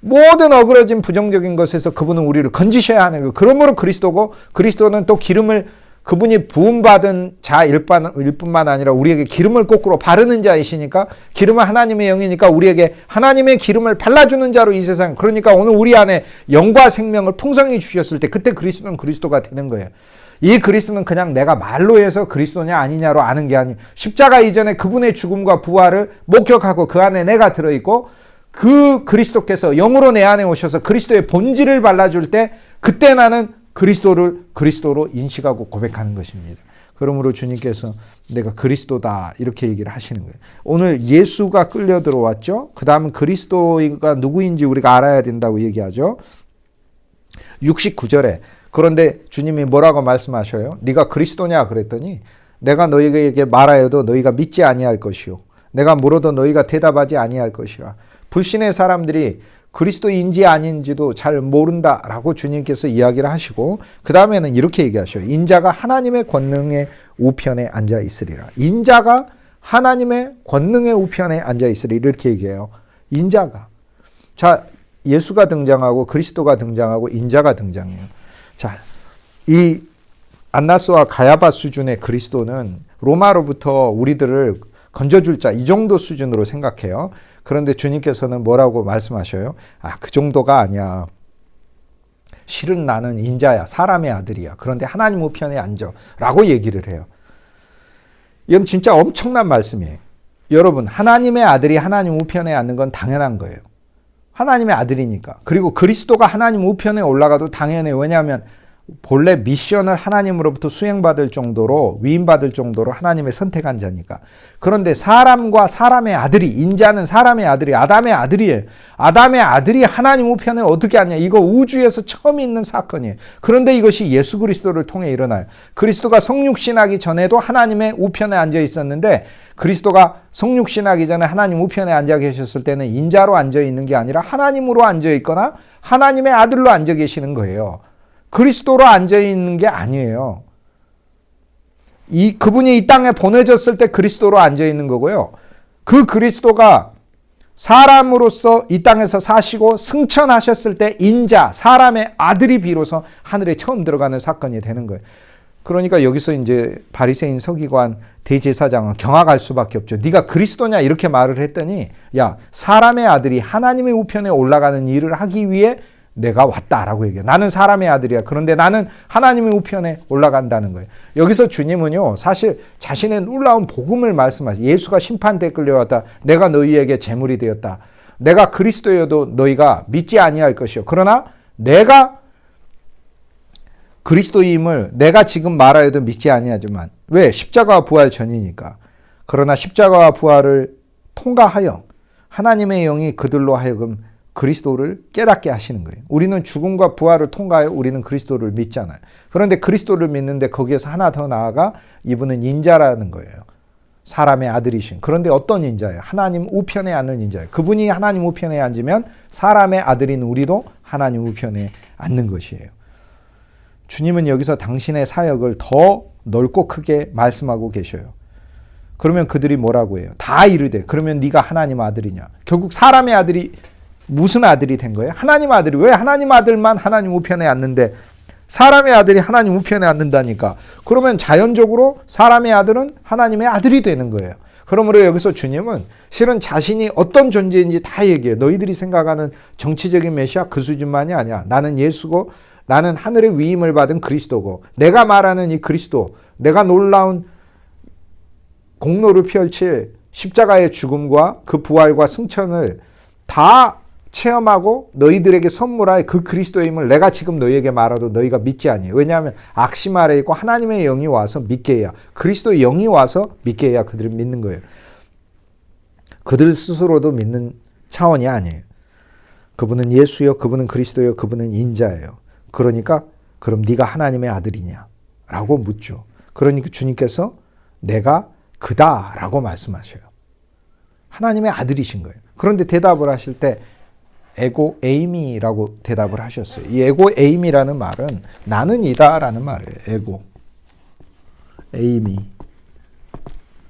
모든 어그러진 부정적인 것에서 그분은 우리를 건지셔야 하는 거예요. 그러므로 그리스도고, 그리스도는 또 기름을 그분이 부음받은 자일 뿐만 아니라 우리에게 기름을 거꾸로 바르는 자이시니까, 기름은 하나님의 영이니까 우리에게 하나님의 기름을 발라주는 자로 이 세상, 그러니까 오늘 우리 안에 영과 생명을 풍성히 주셨을 때 그때 그리스도는 그리스도가 되는 거예요. 이 그리스도는 그냥 내가 말로 해서 그리스도냐 아니냐로 아는 게 아니에요. 십자가 이전에 그분의 죽음과 부활을 목격하고 그 안에 내가 들어있고, 그 그리스도께서 영으로 내 안에 오셔서 그리스도의 본질을 발라줄 때 그때 나는 그리스도를 그리스도로 인식하고 고백하는 것입니다. 그러므로 주님께서 내가 그리스도다 이렇게 얘기를 하시는 거예요. 오늘 예수가 끌려 들어왔죠. 그 다음은 그리스도가 누구인지 우리가 알아야 된다고 얘기하죠. 69절에 그런데 주님이 뭐라고 말씀하셔요? 네가 그리스도냐 그랬더니 내가 너희에게 말하여도 너희가 믿지 아니할 것이요. 내가 물어도 너희가 대답하지 아니할 것이라. 불신의 사람들이 그리스도인지 아닌지도 잘 모른다라고 주님께서 이야기를 하시고, 그 다음에는 이렇게 얘기하셔요. 인자가 하나님의 권능의 우편에 앉아 있으리라. 인자가 하나님의 권능의 우편에 앉아 있으리라. 이렇게 얘기해요. 인자가. 자, 예수가 등장하고 그리스도가 등장하고 인자가 등장해요. 자, 이 안나스와 가야바 수준의 그리스도는 로마로부터 우리들을 건져줄 자, 이 정도 수준으로 생각해요. 그런데 주님께서는 뭐라고 말씀하셔요? 그 정도가 아니야. 실은 나는 인자야. 사람의 아들이야. 그런데 하나님 우편에 앉아. 라고 얘기를 해요. 이건 진짜 엄청난 말씀이에요. 여러분, 하나님의 아들이 하나님 우편에 앉는 건 당연한 거예요. 하나님의 아들이니까. 그리고 그리스도가 하나님 우편에 올라가도 당연해요. 왜냐하면 본래 미션을 하나님으로부터 수행받을 정도로 위임받을 정도로 하나님의 선택한 자니까. 그런데 사람과 사람의 아들이, 인자는 사람의 아들이 아담의 아들이에요. 아담의 아들이 하나님 우편에 어떻게 하냐. 이거 우주에서 처음 있는 사건이에요. 그런데 이것이 예수 그리스도를 통해 일어나요. 그리스도가 성육신하기 전에도 하나님의 우편에 앉아 있었는데, 그리스도가 성육신하기 전에 하나님 우편에 앉아 계셨을 때는 인자로 앉아 있는 게 아니라 하나님으로 앉아 있거나 하나님의 아들로 앉아 계시는 거예요. 그리스도로 앉아 있는 게 아니에요. 그분이 이 땅에 보내졌을 때 그리스도로 앉아 있는 거고요. 그 그리스도가 사람으로서 이 땅에서 사시고 승천하셨을 때 인자, 사람의 아들이 비로소 하늘에 처음 들어가는 사건이 되는 거예요. 그러니까 여기서 이제 바리새인 서기관 대제사장은 경악할 수밖에 없죠. 네가 그리스도냐 이렇게 말을 했더니, 야, 사람의 아들이 하나님의 우편에 올라가는 일을 하기 위해 내가 왔다라고 얘기해요. 나는 사람의 아들이야. 그런데 나는 하나님의 우편에 올라간다는 거예요. 여기서 주님은요, 사실 자신의 놀라운 복음을 말씀하시죠. 예수가 심판대에 끌려왔다. 내가 너희에게 제물이 되었다. 내가 그리스도여도 너희가 믿지 아니할 것이요. 그러나 내가 그리스도임을 내가 지금 말하여도 믿지 아니하지만, 왜? 십자가와 부활 전이니까. 그러나 십자가와 부활을 통과하여 하나님의 영이 그들로 하여금 그리스도를 깨닫게 하시는 거예요. 우리는 죽음과 부활을 통과하여 우리는 그리스도를 믿잖아요. 그런데 그리스도를 믿는데 거기에서 하나 더 나아가 이분은 인자라는 거예요. 사람의 아들이신. 그런데 어떤 인자예요? 하나님 우편에 앉는 인자예요. 그분이 하나님 우편에 앉으면 사람의 아들인 우리도 하나님 우편에 앉는 것이에요. 주님은 여기서 당신의 사역을 더 넓고 크게 말씀하고 계셔요. 그러면 그들이 뭐라고 해요? 다 이르되, 그러면 네가 하나님 아들이냐? 결국 사람의 아들이 무슨 아들이 된 거예요? 하나님 아들이. 왜 하나님 아들만 하나님 우편에 앉는데 사람의 아들이 하나님 우편에 앉는다니까? 그러면 자연적으로 사람의 아들은 하나님의 아들이 되는 거예요. 그러므로 여기서 주님은 실은 자신이 어떤 존재인지 다 얘기해요. 너희들이 생각하는 정치적인 메시아 그 수준만이 아니야. 나는 예수고, 나는 하늘의 위임을 받은 그리스도고, 내가 말하는 이 그리스도, 내가 놀라운 공로를 펼칠 십자가의 죽음과 그 부활과 승천을 다 체험하고 너희들에게 선물할 그 그리스도임을 내가 지금 너희에게 말해도 너희가 믿지 아니에요. 왜냐하면 악심 아래 있고 하나님의 영이 와서 믿게 해야, 그리스도의 영이 와서 믿게 해야 그들은 믿는 거예요. 그들 스스로도 믿는 차원이 아니에요. 그분은 예수요, 그분은 그리스도요, 그분은 인자예요. 그러니까 그럼 네가 하나님의 아들이냐? 라고 묻죠. 그러니까 주님께서 내가 그다라고 말씀하셔요. 하나님의 아들이신 거예요. 그런데 대답을 하실 때 에고 에이미라고 대답을 하셨어요. 이 에고 에이미라는 말은 나는 이다라는 말이에요. 에고 에이미,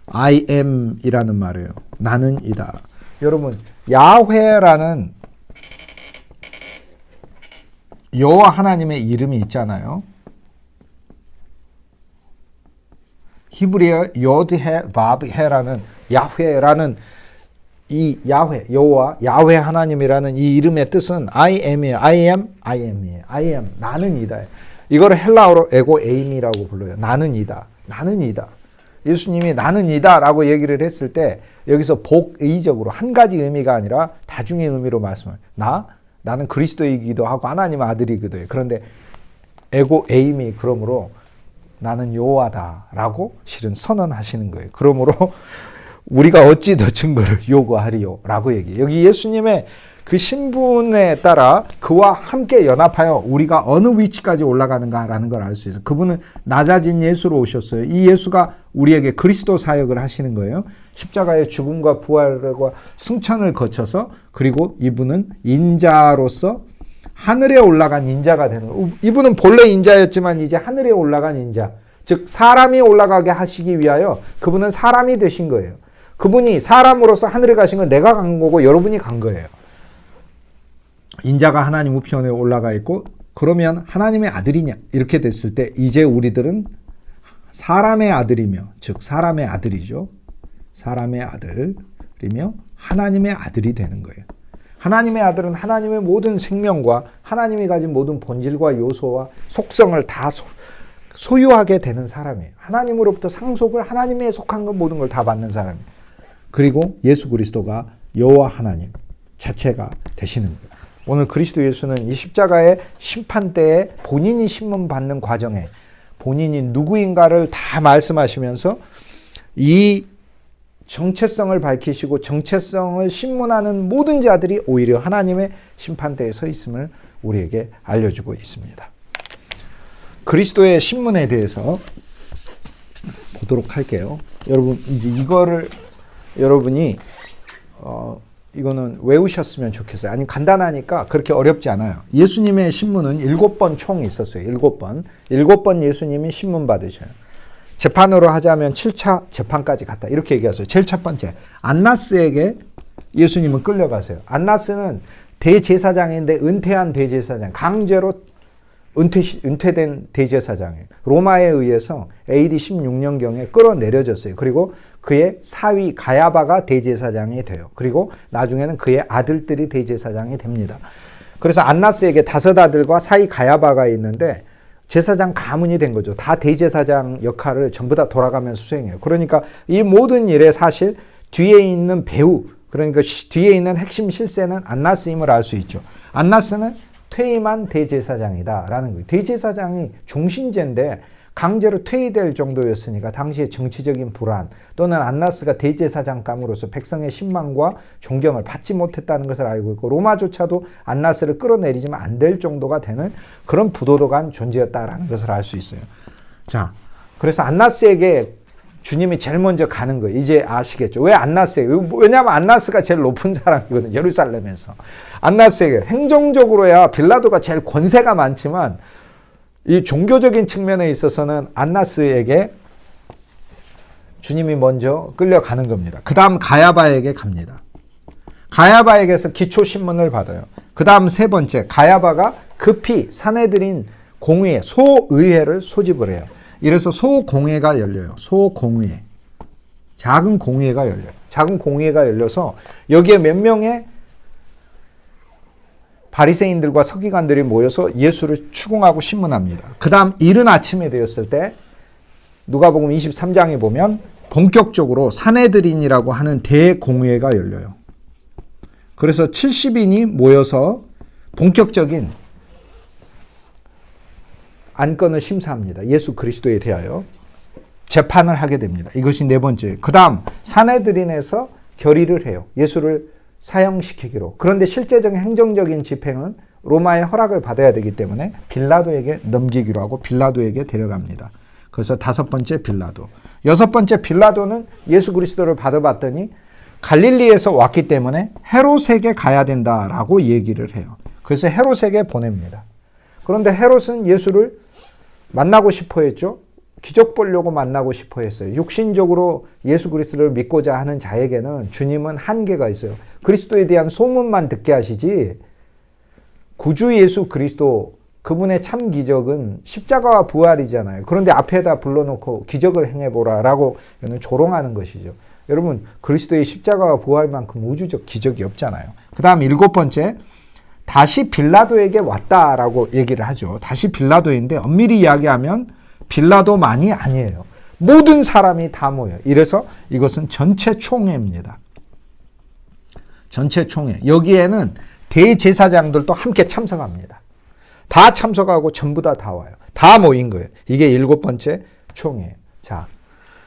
I am 이라는 말이에요. 나는 이다. 여러분, 야훼라는 여호와 하나님의 이름이 있잖아요. 히브리어 요드헤 바브헤라는 야훼라는 이 야훼, 여호와, 야훼 하나님이라는 이 이름의 뜻은 I am이에요. I am, I am이에요. I am, 나는 이다. 이거를 헬라어로 에고 에임이라고 불러요. 나는 이다. 나는 이다. 예수님이 나는 이다 라고 얘기를 했을 때 여기서 복의적으로 한 가지 의미가 아니라 다중의 의미로 말씀해요. 나는 그리스도이기도 하고 하나님 아들이기도 해요. 그런데 에고 에임이 그러므로 나는 여호와다 라고 실은 선언하시는 거예요. 그러므로 우리가 어찌 더 증거를 요구하리요? 라고 얘기해요. 여기 예수님의 그 신분에 따라 그와 함께 연합하여 우리가 어느 위치까지 올라가는가라는 걸 알 수 있어요. 그분은 낮아진 예수로 오셨어요. 이 예수가 우리에게 그리스도 사역을 하시는 거예요. 십자가의 죽음과 부활과 승천을 거쳐서, 그리고 이분은 인자로서 하늘에 올라간 인자가 되는 거예요. 이분은 본래 인자였지만 이제 하늘에 올라간 인자, 즉 사람이 올라가게 하시기 위하여 그분은 사람이 되신 거예요. 그분이 사람으로서 하늘에 가신 건 내가 간 거고 여러분이 간 거예요. 인자가 하나님 우편에 올라가 있고, 그러면 하나님의 아들이냐? 이렇게 됐을 때 이제 우리들은 사람의 아들이며, 즉 사람의 아들이죠. 사람의 아들이며 하나님의 아들이 되는 거예요. 하나님의 아들은 하나님의 모든 생명과 하나님이 가진 모든 본질과 요소와 속성을 다 소유하게 되는 사람이에요. 하나님으로부터 상속을, 하나님에 속한 것 모든 걸 다 받는 사람이에요. 그리고 예수 그리스도가 여호와 하나님 자체가 되시는 거예요. 오늘 그리스도 예수는 이 십자가의 심판대에 본인이 신문받는 과정에 본인이 누구인가를 다 말씀하시면서 이 정체성을 밝히시고 정체성을 신문하는 모든 자들이 오히려 하나님의 심판대에 서 있음을 우리에게 알려주고 있습니다. 그리스도의 신문에 대해서 보도록 할게요. 여러분 이제 이거를 여러분이 이거는 외우셨으면 좋겠어요. 아니 간단하니까 그렇게 어렵지 않아요. 예수님의 신문은 7번 총 있었어요. 7번. 7번 예수님이 신문 받으셔요. 재판으로 하자면 7차 재판까지 갔다. 이렇게 얘기했어요. 제일 첫 번째. 안나스에게 예수님은 끌려가세요. 안나스는 대제사장인데 은퇴한 대제사장. 강제로 은퇴된 대제사장이에요. 로마에 의해서 AD 16년경에 끌어내려졌어요. 그리고 그의 사위 가야바가 대제사장이 돼요. 그리고 나중에는 그의 아들들이 대제사장이 됩니다. 그래서 안나스에게 5 아들과 사위 가야바가 있는데 제사장 가문이 된 거죠. 다 대제사장 역할을 전부 다 돌아가면서 수행해요. 그러니까 이 모든 일에 사실 뒤에 있는 배우, 그러니까 뒤에 있는 핵심 실세는 안나스임을 알 수 있죠. 안나스는 퇴임한 대제사장이다라는 거예요. 대제사장이 종신제인데 강제로 퇴위될 정도였으니까 당시의 정치적인 불안 또는 안나스가 대제사장감으로서 백성의 신망과 존경을 받지 못했다는 것을 알고 있고 로마조차도 안나스를 끌어내리지만 안 될 정도가 되는 그런 부도덕한 존재였다라는 것을 알 수 있어요. 자, 그래서 안나스에게 주님이 제일 먼저 가는 거예요. 이제 아시겠죠? 왜 안나스에게? 왜냐하면 안나스가 제일 높은 사람이거든요. 예루살렘에서. 안나스에게 행정적으로야 빌라도가 제일 권세가 많지만 이 종교적인 측면에 있어서는 안나스에게 주님이 먼저 끌려가는 겁니다. 그 다음 가야바에게 갑니다. 가야바에게서 기초신문을 받아요. 그 다음 3번째 가야바가 급히 사내들인 공의회, 소의회를 소집을 해요. 이래서 소공회가 열려요. 소공회. 작은 공회가 열려요. 작은 공회가 열려서 여기에 몇 명의 바리새인들과 서기관들이 모여서 예수를 추궁하고 신문합니다. 그 다음 이른 아침에 되었을 때 누가복음 23장에 보면 본격적으로 사내들인이라고 하는 대공회가 열려요. 그래서 70인이 모여서 본격적인 안건을 심사합니다. 예수 그리스도에 대하여 재판을 하게 됩니다. 이것이 4번째. 그 다음 사내들인에서 결의를 해요. 예수를 사형시키기로. 그런데 실제적인 행정적인 집행은 로마의 허락을 받아야 되기 때문에 빌라도에게 넘기기로 하고 빌라도에게 데려갑니다. 그래서 5번째 빌라도. 6번째 빌라도는 예수 그리스도를 받아봤더니 갈릴리에서 왔기 때문에 헤롯에게 가야 된다라고 얘기를 해요. 그래서 헤롯에게 보냅니다. 그런데 헤롯은 예수를 만나고 싶어 했죠. 기적 보려고 만나고 싶어 했어요. 육신적으로 예수 그리스도를 믿고자 하는 자에게는 주님은 한계가 있어요. 그리스도에 대한 소문만 듣게 하시지 구주 예수 그리스도 그분의 참 기적은 십자가와 부활이잖아요. 그런데 앞에다 불러놓고 기적을 행해보라라고 조롱하는 것이죠. 여러분 그리스도의 십자가와 부활만큼 우주적 기적이 없잖아요. 그 다음 7번째 다시 빌라도에게 왔다라고 얘기를 하죠. 다시 빌라도인데 엄밀히 이야기하면 빌라도만이 아니에요. 모든 사람이 다 모여요. 이래서 이것은 전체 총회입니다. 전체 총회. 여기에는 대제사장들도 함께 참석합니다. 다 참석하고 전부 다 와요. 다 모인 거예요. 이게 7번째 총회예요. 자,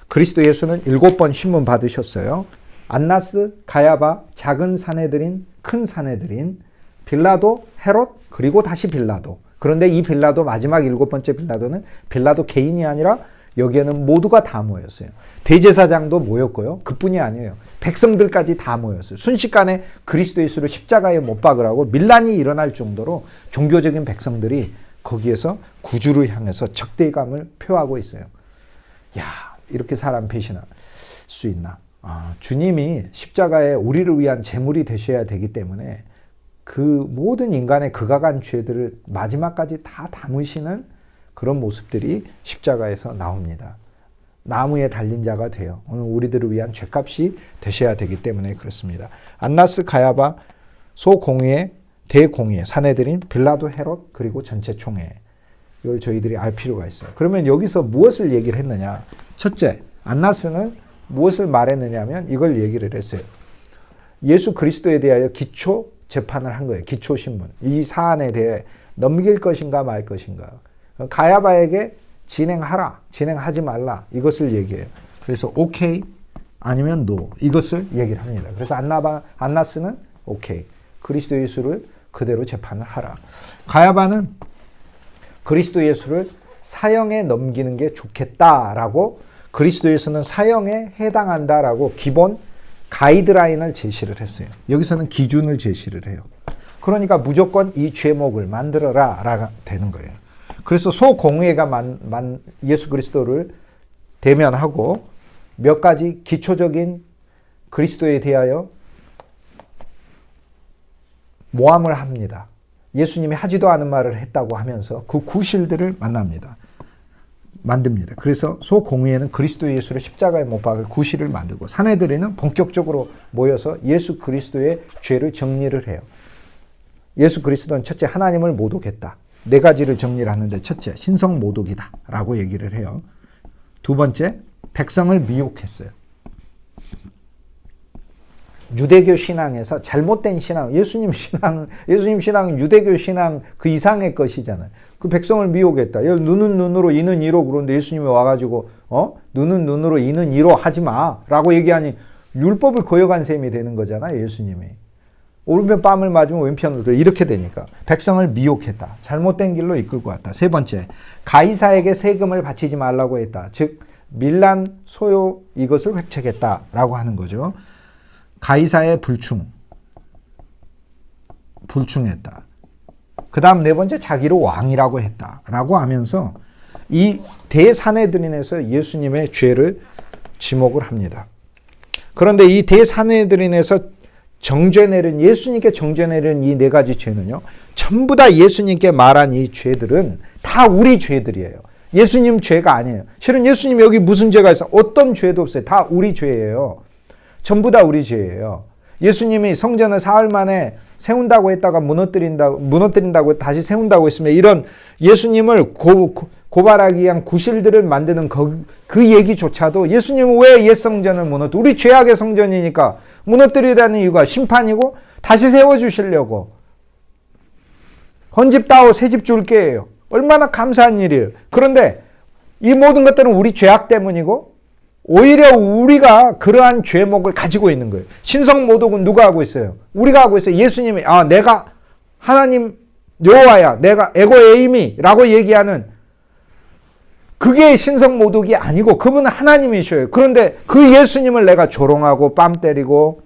그리스도 예수는 7번 신문 받으셨어요. 안나스, 가야바, 작은 사내들인, 큰 사내들인, 빌라도, 헤롯, 그리고 다시 빌라도. 그런데 이 빌라도 마지막 7번째 빌라도는 빌라도 개인이 아니라 여기에는 모두가 다 모였어요. 대제사장도 모였고요. 그뿐이 아니에요. 백성들까지 다 모였어요. 순식간에 그리스도 예수를 십자가에 못 박으라고 밀란이 일어날 정도로 종교적인 백성들이 거기에서 구주를 향해서 적대감을 표하고 있어요. 야, 이렇게 사람 배신할 수 있나? 주님이 십자가에 우리를 위한 제물이 되셔야 되기 때문에 그 모든 인간의 극악한 죄들을 마지막까지 다 담으시는 그런 모습들이 십자가에서 나옵니다. 나무에 달린 자가 돼요. 오늘 우리들을 위한 죄값이 되셔야 되기 때문에 그렇습니다. 안나스, 가야바, 소공회, 대공회, 사내들인 빌라도, 헤롯, 그리고 전체 총회. 이걸 저희들이 알 필요가 있어요. 그러면 여기서 무엇을 얘기를 했느냐? 첫째, 안나스는 무엇을 말했느냐 하면 이걸 얘기를 했어요. 예수 그리스도에 대하여 기초 재판을 한 거예요. 기초신문. 이 사안에 대해 넘길 것인가 말 것인가. 가야바에게 진행하라, 진행하지 말라 이것을 얘기해요. 그래서 오케이 아니면 노 이것을 얘기를 합니다. 그래서 안나스는 오케이. 그리스도 예수를 그대로 재판을 하라. 가야바는 그리스도 예수를 사형에 넘기는 게 좋겠다라고 그리스도 예수는 사형에 해당한다라고 기본 가이드라인을 제시를 했어요. 여기서는 기준을 제시를 해요. 그러니까 무조건 이 죄목을 만들어라 라가 되는 거예요. 그래서 소공회가 예수 그리스도를 대면하고 몇 가지 기초적인 그리스도에 대하여 모함을 합니다. 예수님이 하지도 않은 말을 했다고 하면서 그 구실들을 만듭니다. 그래서 소공회는 그리스도 예수를 십자가에 못 박을 구실을 만들고 사내들에는 본격적으로 모여서 예수 그리스도의 죄를 정리를 해요. 예수 그리스도는 첫째 하나님을 모독했다. 네 가지를 정리를 하는데 첫째 신성 모독이다 라고 얘기를 해요. 두 번째 백성을 미혹했어요. 유대교 신앙에서 잘못된 신앙, 예수님 신앙은 유대교 신앙 그 이상의 것이잖아요. 그 백성을 미혹했다. 눈은 눈으로 이는 이로 그런데 예수님이 와가지고 눈은 눈으로 이는 이로 하지 마라고 얘기하니 율법을 거역한 셈이 되는 거잖아요. 예수님이. 오른편 뺨을 맞으면 왼편으로 이렇게 되니까 백성을 미혹했다. 잘못된 길로 이끌고 왔다. 세 번째 가이사에게 세금을 바치지 말라고 했다. 즉 밀란 소요 이것을 획책했다라고 하는 거죠. 가이사의 불충했다. 그 다음 네 번째 자기를 왕이라고 했다라고 하면서 이 대사내들인에서 예수님의 죄를 지목을 합니다. 그런데 이 대사내들인에서 예수님께 정죄 내린 이 네 가지 죄는요, 전부 다 예수님께 말한 이 죄들은 다 우리 죄들이에요. 예수님 죄가 아니에요. 실은 예수님 여기 무슨 죄가 있어? 어떤 죄도 없어요. 다 우리 죄예요. 전부 다 우리 죄예요. 예수님이 성전을 사흘 만에 세운다고 했다가 무너뜨린다고 다시 세운다고 했으면 이런 예수님을 고발하기 위한 구실들을 만드는 그 얘기조차도 예수님은 왜 옛 성전을 우리 죄악의 성전이니까 무너뜨리라는 이유가 심판이고 다시 세워주시려고 헌집 따오 새집 줄게예요. 얼마나 감사한 일이에요. 그런데 이 모든 것들은 우리 죄악 때문이고 오히려 우리가 그러한 죄목을 가지고 있는 거예요. 신성모독은 누가 하고 있어요? 우리가 하고 있어요. 예수님이 내가 하나님 여호와야, 내가 에고에이미라고 얘기하는 그게 신성모독이 아니고 그분은 하나님이셔요. 그런데 그 예수님을 내가 조롱하고 뺨 때리고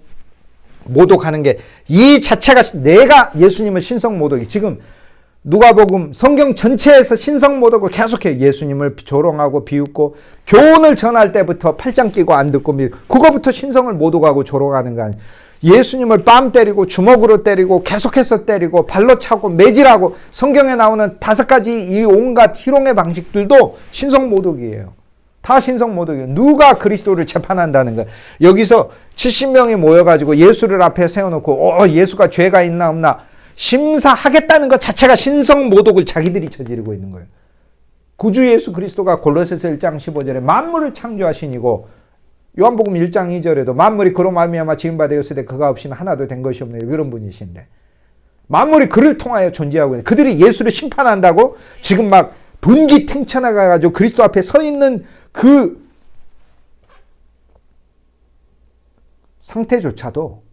모독하는 게 이 자체가 내가 예수님을 신성모독이 지금 누가복음 성경 전체에서 신성모독을 계속해요. 예수님을 조롱하고 비웃고 교훈을 전할 때부터 팔짱 끼고 안 듣고 그거부터 신성을 모독하고 조롱하는 거 아니에요. 예수님을 뺨 때리고 주먹으로 때리고 계속해서 때리고 발로 차고 매질하고 성경에 나오는 5가지 이 온갖 희롱의 방식들도 신성모독이에요. 다 신성모독이에요. 누가 그리스도를 재판한다는 거예요. 여기서 70명이 모여가지고 예수를 앞에 세워놓고 예수가 죄가 있나 없나 심사하겠다는 것 자체가 신성모독을 자기들이 저지르고 있는 거예요. 구주 예수 그리스도가 골로새서 1장 15절에 만물을 창조하신 이고 요한복음 1장 2절에도 만물이 그로 말미암아 지음바 되었으되 그가 없이는 하나도 된 것이 없네 이런 분이신데 만물이 그를 통하여 존재하고 있는 그들이 예수를 심판한다고 지금 막 분기탱천해가지고 그리스도 앞에 서 있는 그 상태조차도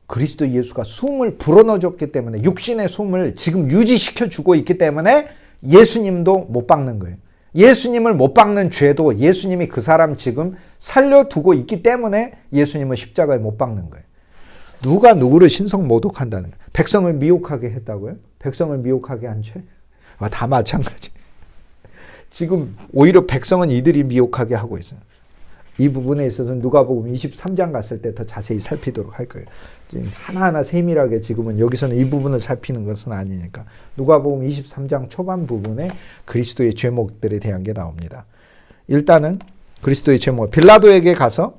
그리스도 예수가 숨을 불어넣어줬기 때문에 육신의 숨을 지금 유지시켜주고 있기 때문에 예수님도 못 박는 거예요. 예수님을 못 박는 죄도 예수님이 그 사람 지금 살려두고 있기 때문에 예수님을 십자가에 못 박는 거예요. 누가 누구를 신성모독한다는 거예요. 백성을 미혹하게 했다고요? 백성을 미혹하게 한 죄? 다 마찬가지. 지금 오히려 백성은 이들이 미혹하게 하고 있어요. 이 부분에 있어서는 누가복음 23장 갔을 때 더 자세히 살피도록 할 거예요. 하나하나 세밀하게 지금은 여기서는 이 부분을 살피는 것은 아니니까 누가복음 23장 초반 부분에 그리스도의 죄목들에 대한 게 나옵니다. 일단은 그리스도의 죄목, 빌라도에게 가서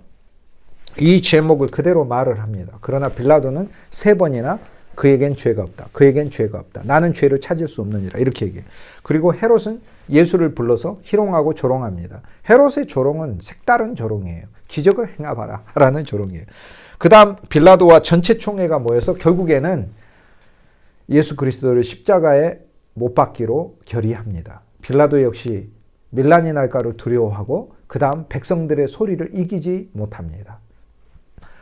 이 죄목을 그대로 말을 합니다. 그러나 빌라도는 3번이나 그에겐 죄가 없다. 그에겐 죄가 없다. 나는 죄를 찾을 수 없느니라. 이렇게 얘기해요. 그리고 헤롯은 예수를 불러서 희롱하고 조롱합니다. 헤롯의 조롱은 색다른 조롱이에요. 기적을 행하봐라 라는 조롱이에요. 그 다음 빌라도와 전체 총회가 모여서 결국에는 예수 그리스도를 십자가에 못 박기로 결의합니다. 빌라도 역시 밀란이 날까로 두려워하고 그 다음 백성들의 소리를 이기지 못합니다.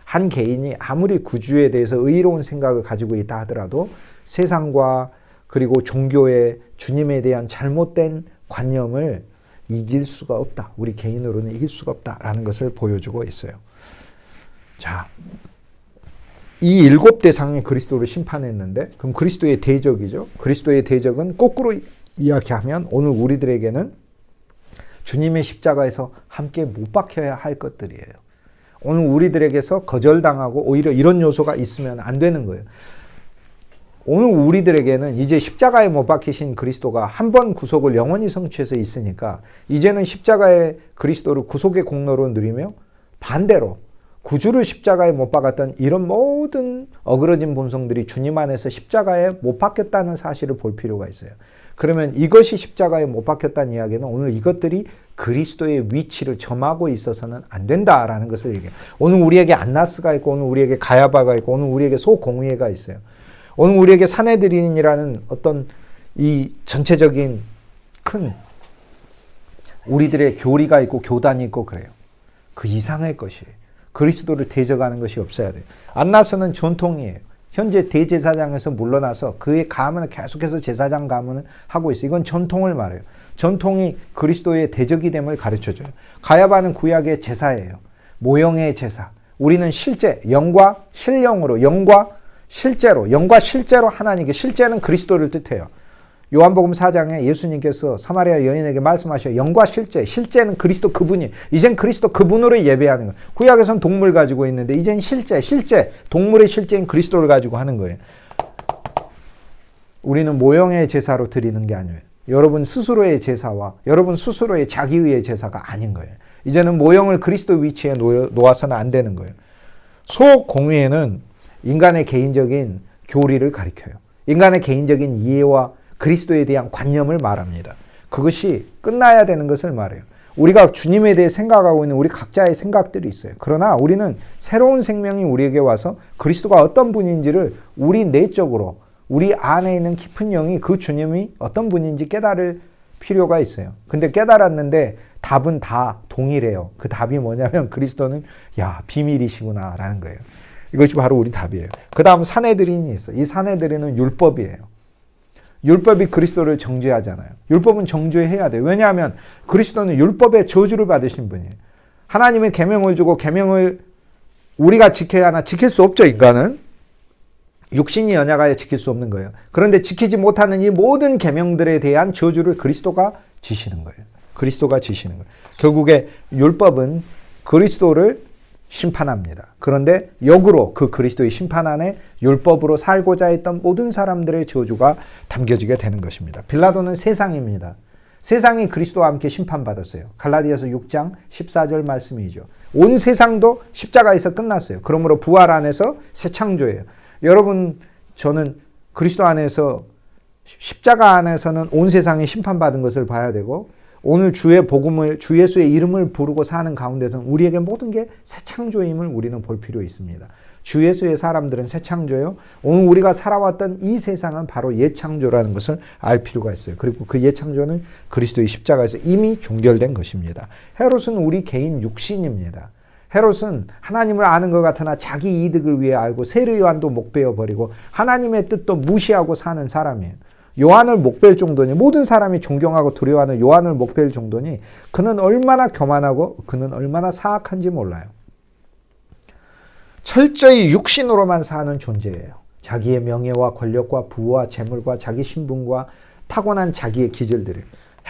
한 개인이 아무리 구주에 대해서 의로운 생각을 가지고 있다 하더라도 세상과 그리고 종교의 주님에 대한 잘못된 관념을 이길 수가 없다. 우리 개인으로는 이길 수가 없다라는 것을 보여주고 있어요. 자, 이 일곱 대상이 그리스도를 심판했는데 그럼 그리스도의 대적이죠. 그리스도의 대적은 거꾸로 이야기하면 오늘 우리들에게는 주님의 십자가에서 함께 못 박혀야 할 것들이에요. 오늘 우리들에게서 거절당하고 오히려 이런 요소가 있으면 안 되는 거예요. 오늘 우리들에게는 이제 십자가에 못 박히신 그리스도가 한 번 구속을 영원히 성취해서 있으니까 이제는 십자가의 그리스도를 구속의 공로로 누리며 반대로 구주를 십자가에 못 박았던 이런 모든 어그러진 본성들이 주님 안에서 십자가에 못 박혔다는 사실을 볼 필요가 있어요. 그러면 이것이 십자가에 못 박혔다는 이야기는 오늘 이것들이 그리스도의 위치를 점하고 있어서는 안 된다라는 것을 얘기해요. 오늘 우리에게 안나스가 있고 오늘 우리에게 가야바가 있고 오늘 우리에게 소공회가 있어요. 오늘 우리에게 사내들인이라는 어떤 이 전체적인 큰 우리들의 교리가 있고 교단이 있고 그래요. 그 이상의 것이에요. 그리스도를 대적하는 것이 없어야 돼요. 안나스는 전통이에요. 현재 대제사장에서 물러나서 그의 가문을 계속해서 제사장 가문을 하고 있어요. 이건 전통을 말해요. 전통이 그리스도의 대적이 됨을 가르쳐줘요. 가야바는 구약의 제사예요. 모형의 제사. 우리는 실제 영과 실령으로 영과 실제로 하나님께 실제는 그리스도를 뜻해요. 요한복음 4장에 예수님께서 사마리아 여인에게 말씀하셔요. 영과 실제는 그리스도 그분이. 이젠 그리스도 그분으로 예배하는 거예요. 구약에서는 동물 가지고 있는데 이젠 실제 동물의 실제인 그리스도를 가지고 하는 거예요. 우리는 모형의 제사로 드리는 게 아니에요. 여러분 스스로의 제사와 여러분 스스로의 자기의 제사가 아닌 거예요. 이제는 모형을 그리스도 위치에 놓아서는 안 되는 거예요. 소공회는 인간의 개인적인 교리를 가리켜요. 인간의 개인적인 이해와 그리스도에 대한 관념을 말합니다. 그것이 끝나야 되는 것을 말해요. 우리가 주님에 대해 생각하고 있는 우리 각자의 생각들이 있어요. 그러나 우리는 새로운 생명이 우리에게 와서 그리스도가 어떤 분인지를 우리 내적으로 우리 안에 있는 깊은 영이 그 주님이 어떤 분인지 깨달을 필요가 있어요. 근데 깨달았는데 답은 다 동일해요. 그 답이 뭐냐면 그리스도는 비밀이시구나 라는 거예요. 이것이 바로 우리 답이에요. 그 다음 사내들인이 있어요. 이 사내들인은 율법이에요. 율법이 그리스도를 정죄하잖아요. 율법은 정죄해야 돼요. 왜냐하면 그리스도는 율법의 저주를 받으신 분이에요. 하나님의 계명을 주고 계명을 우리가 지켜야 하나 지킬 수 없죠. 인간은. 육신이 연약하여 지킬 수 없는 거예요. 그런데 지키지 못하는 이 모든 계명들에 대한 저주를 그리스도가 지시는 거예요. 그리스도가 지시는 거예요. 결국에 율법은 그리스도를 심판합니다. 그런데 역으로 그 그리스도의 심판 안에 율법으로 살고자 했던 모든 사람들의 저주가 담겨지게 되는 것입니다. 빌라도는 세상입니다. 세상이 그리스도와 함께 심판받았어요. 갈라디아서 6장 14절 말씀이죠. 온 세상도 십자가에서 끝났어요. 그러므로 부활 안에서 새 창조예요. 여러분, 저는 그리스도 안에서 십자가 안에서는 온 세상이 심판받은 것을 봐야 되고 오늘 주의 복음을 주 예수의 이름을 부르고 사는 가운데서는 우리에게 모든 게 새 창조임을 우리는 볼 필요 있습니다. 주 예수의 사람들은 새 창조예요. 오늘 우리가 살아왔던 이 세상은 바로 옛 창조라는 것을 알 필요가 있어요. 그리고 그 옛 창조는 그리스도의 십자가에서 이미 종결된 것입니다. 헤롯은 우리 개인 육신입니다. 헤롯은 하나님을 아는 것 같으나 자기 이득을 위해 알고 세례 요한도 목베어 버리고 하나님의 뜻도 무시하고 사는 사람이에요. 요한을 목벨 정도니 모든 사람이 존경하고 두려워하는 요한을 목벨 정도니 그는 얼마나 교만하고 그는 얼마나 사악한지 몰라요. 철저히 육신으로만 사는 존재예요. 자기의 명예와 권력과 부와 재물과 자기 신분과 타고난 자기의 기질들이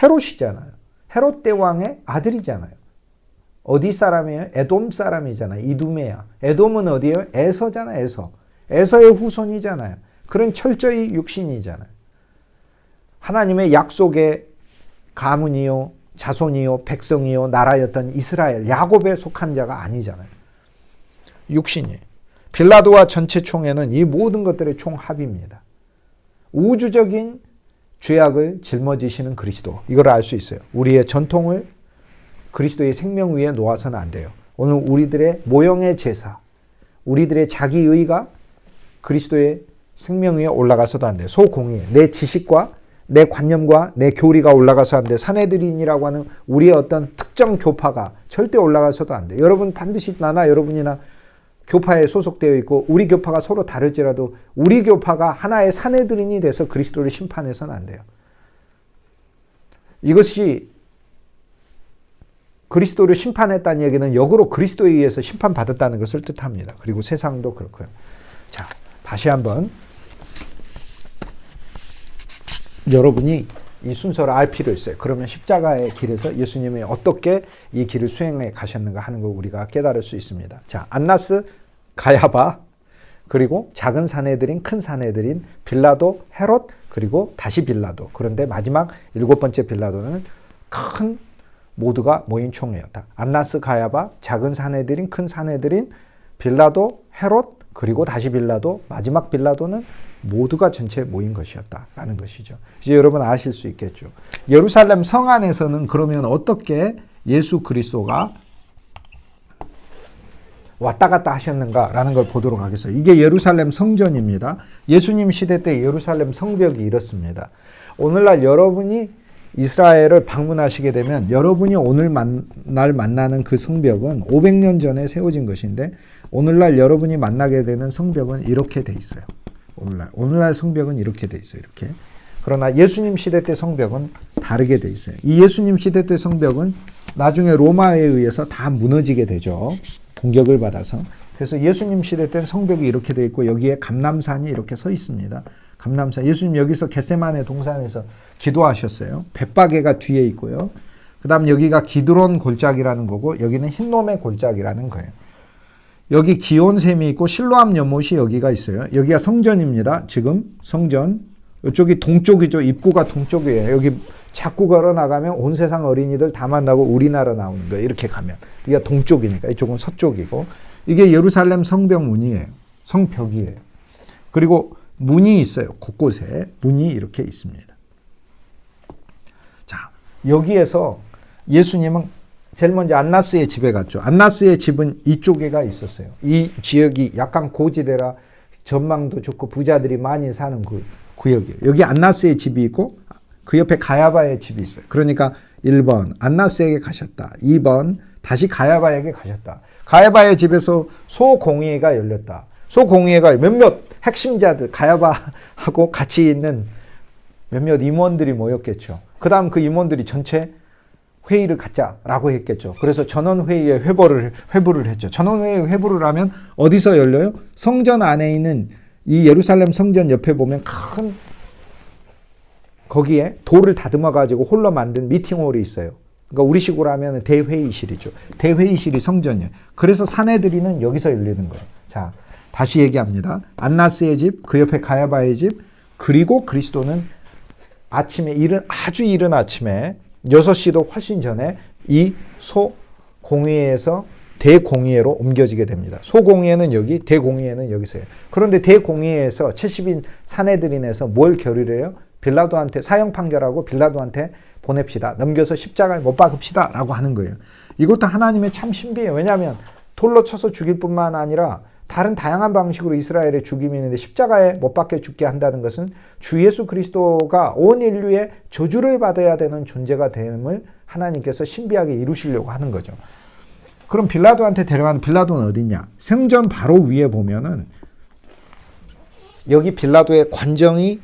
헤롯이잖아요. 헤롯 대왕의 아들이잖아요. 어디 사람이에요? 에돔 사람이잖아요. 이두메야. 에돔은 어디예요? 에서잖아요. 에서의 후손이잖아요. 그런 철저히 육신이잖아요. 하나님의 약속의 가문이요, 자손이요, 백성이요, 나라였던 이스라엘, 야곱에 속한 자가 아니잖아요. 육신이에요. 빌라도와 전체 총회는 이 모든 것들의 총합입니다. 우주적인 죄악을 짊어지시는 그리스도. 이걸 알 수 있어요. 우리의 전통을 그리스도의 생명 위에 놓아서는 안 돼요. 오늘 우리들의 모형의 제사, 우리들의 자기의가 그리스도의 생명 위에 올라가서도 안 돼. 소공의 내 지식과 내 관념과 내 교리가 올라가서 안 돼. 사내들인이라고 하는 우리의 어떤 특정 교파가 절대 올라가서도 안 돼. 여러분 반드시 나나 여러분이나 교파에 소속되어 있고 우리 교파가 서로 다를지라도 우리 교파가 하나의 사내들인이 돼서 그리스도를 심판해서는 안 돼요. 이것이 그리스도를 심판했다는 얘기는 역으로 그리스도에 의해서 심판받았다는 것을 뜻합니다. 그리고 세상도 그렇고요. 자, 다시 한번 여러분이 이 순서를 알 필요 있어요. 그러면 십자가의 길에서 예수님이 어떻게 이 길을 수행해 가셨는가 하는 걸 우리가 깨달을 수 있습니다. 자, 안나스, 가야바, 그리고 작은 사내들인 큰 사내들인 빌라도, 헤롯, 그리고 다시 빌라도. 그런데 마지막 7번째 빌라도는 큰 모두가 모인 총회였다. 안나스, 가야바, 작은 사내들인 큰 사내들인 빌라도, 헤롯, 그리고 다시 빌라도, 마지막 빌라도는 모두가 전체 모인 것이었다라는 것이죠. 이제 여러분 아실 수 있겠죠. 예루살렘 성 안에서는 그러면 어떻게 예수 그리스도가 왔다 갔다 하셨는가라는 걸 보도록 하겠어요. 이게 예루살렘 성전입니다. 예수님 시대 때 예루살렘 성벽이 이렇습니다. 오늘날 여러분이 이스라엘을 방문하시게 되면 여러분이 오늘날 만나는 그 성벽은 500년 전에 세워진 것인데 오늘날 여러분이 만나게 되는 성벽은 이렇게 돼 있어요. 오늘날 성벽은 이렇게 돼 있어요. 이렇게. 그러나 예수님 시대 때 성벽은 다르게 돼 있어요. 이 예수님 시대 때 성벽은 나중에 로마에 의해서 다 무너지게 되죠. 공격을 받아서. 그래서 예수님 시대 때는 성벽이 이렇게 돼 있고 여기에 감람산이 이렇게 서 있습니다. 감람산. 예수님 여기서 겟세마네 동산에서 기도하셨어요. 벳바게가 뒤에 있고요. 그 다음 여기가 기드론 골짜기라는 거고 여기는 흰놈의 골짜기라는 거예요. 여기 기온샘이 있고 실로암 연못이 여기가 있어요. 여기가 성전입니다. 지금 성전. 이쪽이 동쪽이죠. 입구가 동쪽이에요. 여기 자꾸 걸어 나가면 온 세상 어린이들 다 만나고 우리나라 나오는 거예요. 이렇게 가면. 여기가 동쪽이니까 이쪽은 서쪽이고 이게 예루살렘 성벽 문이에요. 성벽이에요. 그리고 문이 있어요. 곳곳에 문이 이렇게 있습니다. 자, 여기에서 예수님은 제일 먼저 안나스의 집에 갔죠. 안나스의 집은 이쪽에가 있었어요. 이 지역이 약간 고지대라 전망도 좋고 부자들이 많이 사는 그 구역이에요. 여기 안나스의 집이 있고 그 옆에 가야바의 집이 있어요. 그러니까 1번 안나스에게 가셨다. 2번 다시 가야바에게 가셨다. 가야바의 집에서 소공의회가 열렸다. 소공의회가 몇몇 핵심자들 가야바하고 같이 있는 몇몇 임원들이 모였겠죠. 그 다음 그 임원들이 전체 회의를 갖자라고 했겠죠. 그래서 전원회의에 회부를 했죠. 전원회의에 회부를 하면 어디서 열려요? 성전 안에 있는 이 예루살렘 성전 옆에 보면 큰 거기에 돌을 다듬어 가지고 홀로 만든 미팅홀이 있어요. 그러니까 우리식으로 하면 대회의실이죠. 대회의실이 성전이에요. 그래서 사내들이는 여기서 열리는 거예요. 자, 다시 얘기합니다. 안나스의 집, 그 옆에 가야바의 집, 그리고 그리스도는 아침에 아주 이른 아침에 6시도 훨씬 전에 이 소공의회에서 대공의회로 옮겨지게 됩니다. 소공의회는 여기, 대공의회는 여기서요. 그런데 대공의회에서 70인 사내들인에서 뭘 결의를 해요? 빌라도한테 사형 판결하고 빌라도한테 보냅시다. 넘겨서 십자가에 못 박읍시다 라고 하는 거예요. 이것도 하나님의 참 신비해요. 왜냐하면 돌로 쳐서 죽일 뿐만 아니라 다른 다양한 방식으로 이스라엘의 죽임이 있는데 십자가에 못 박혀 죽게 한다는 것은 주 예수 그리스도가 온 인류의 저주를 받아야 되는 존재가 됨을 하나님께서 신비하게 이루시려고 하는 거죠. 그럼 빌라도한테 데려간 빌라도는 어디냐? 성전 바로 위에 보면은 여기 빌라도의 관정이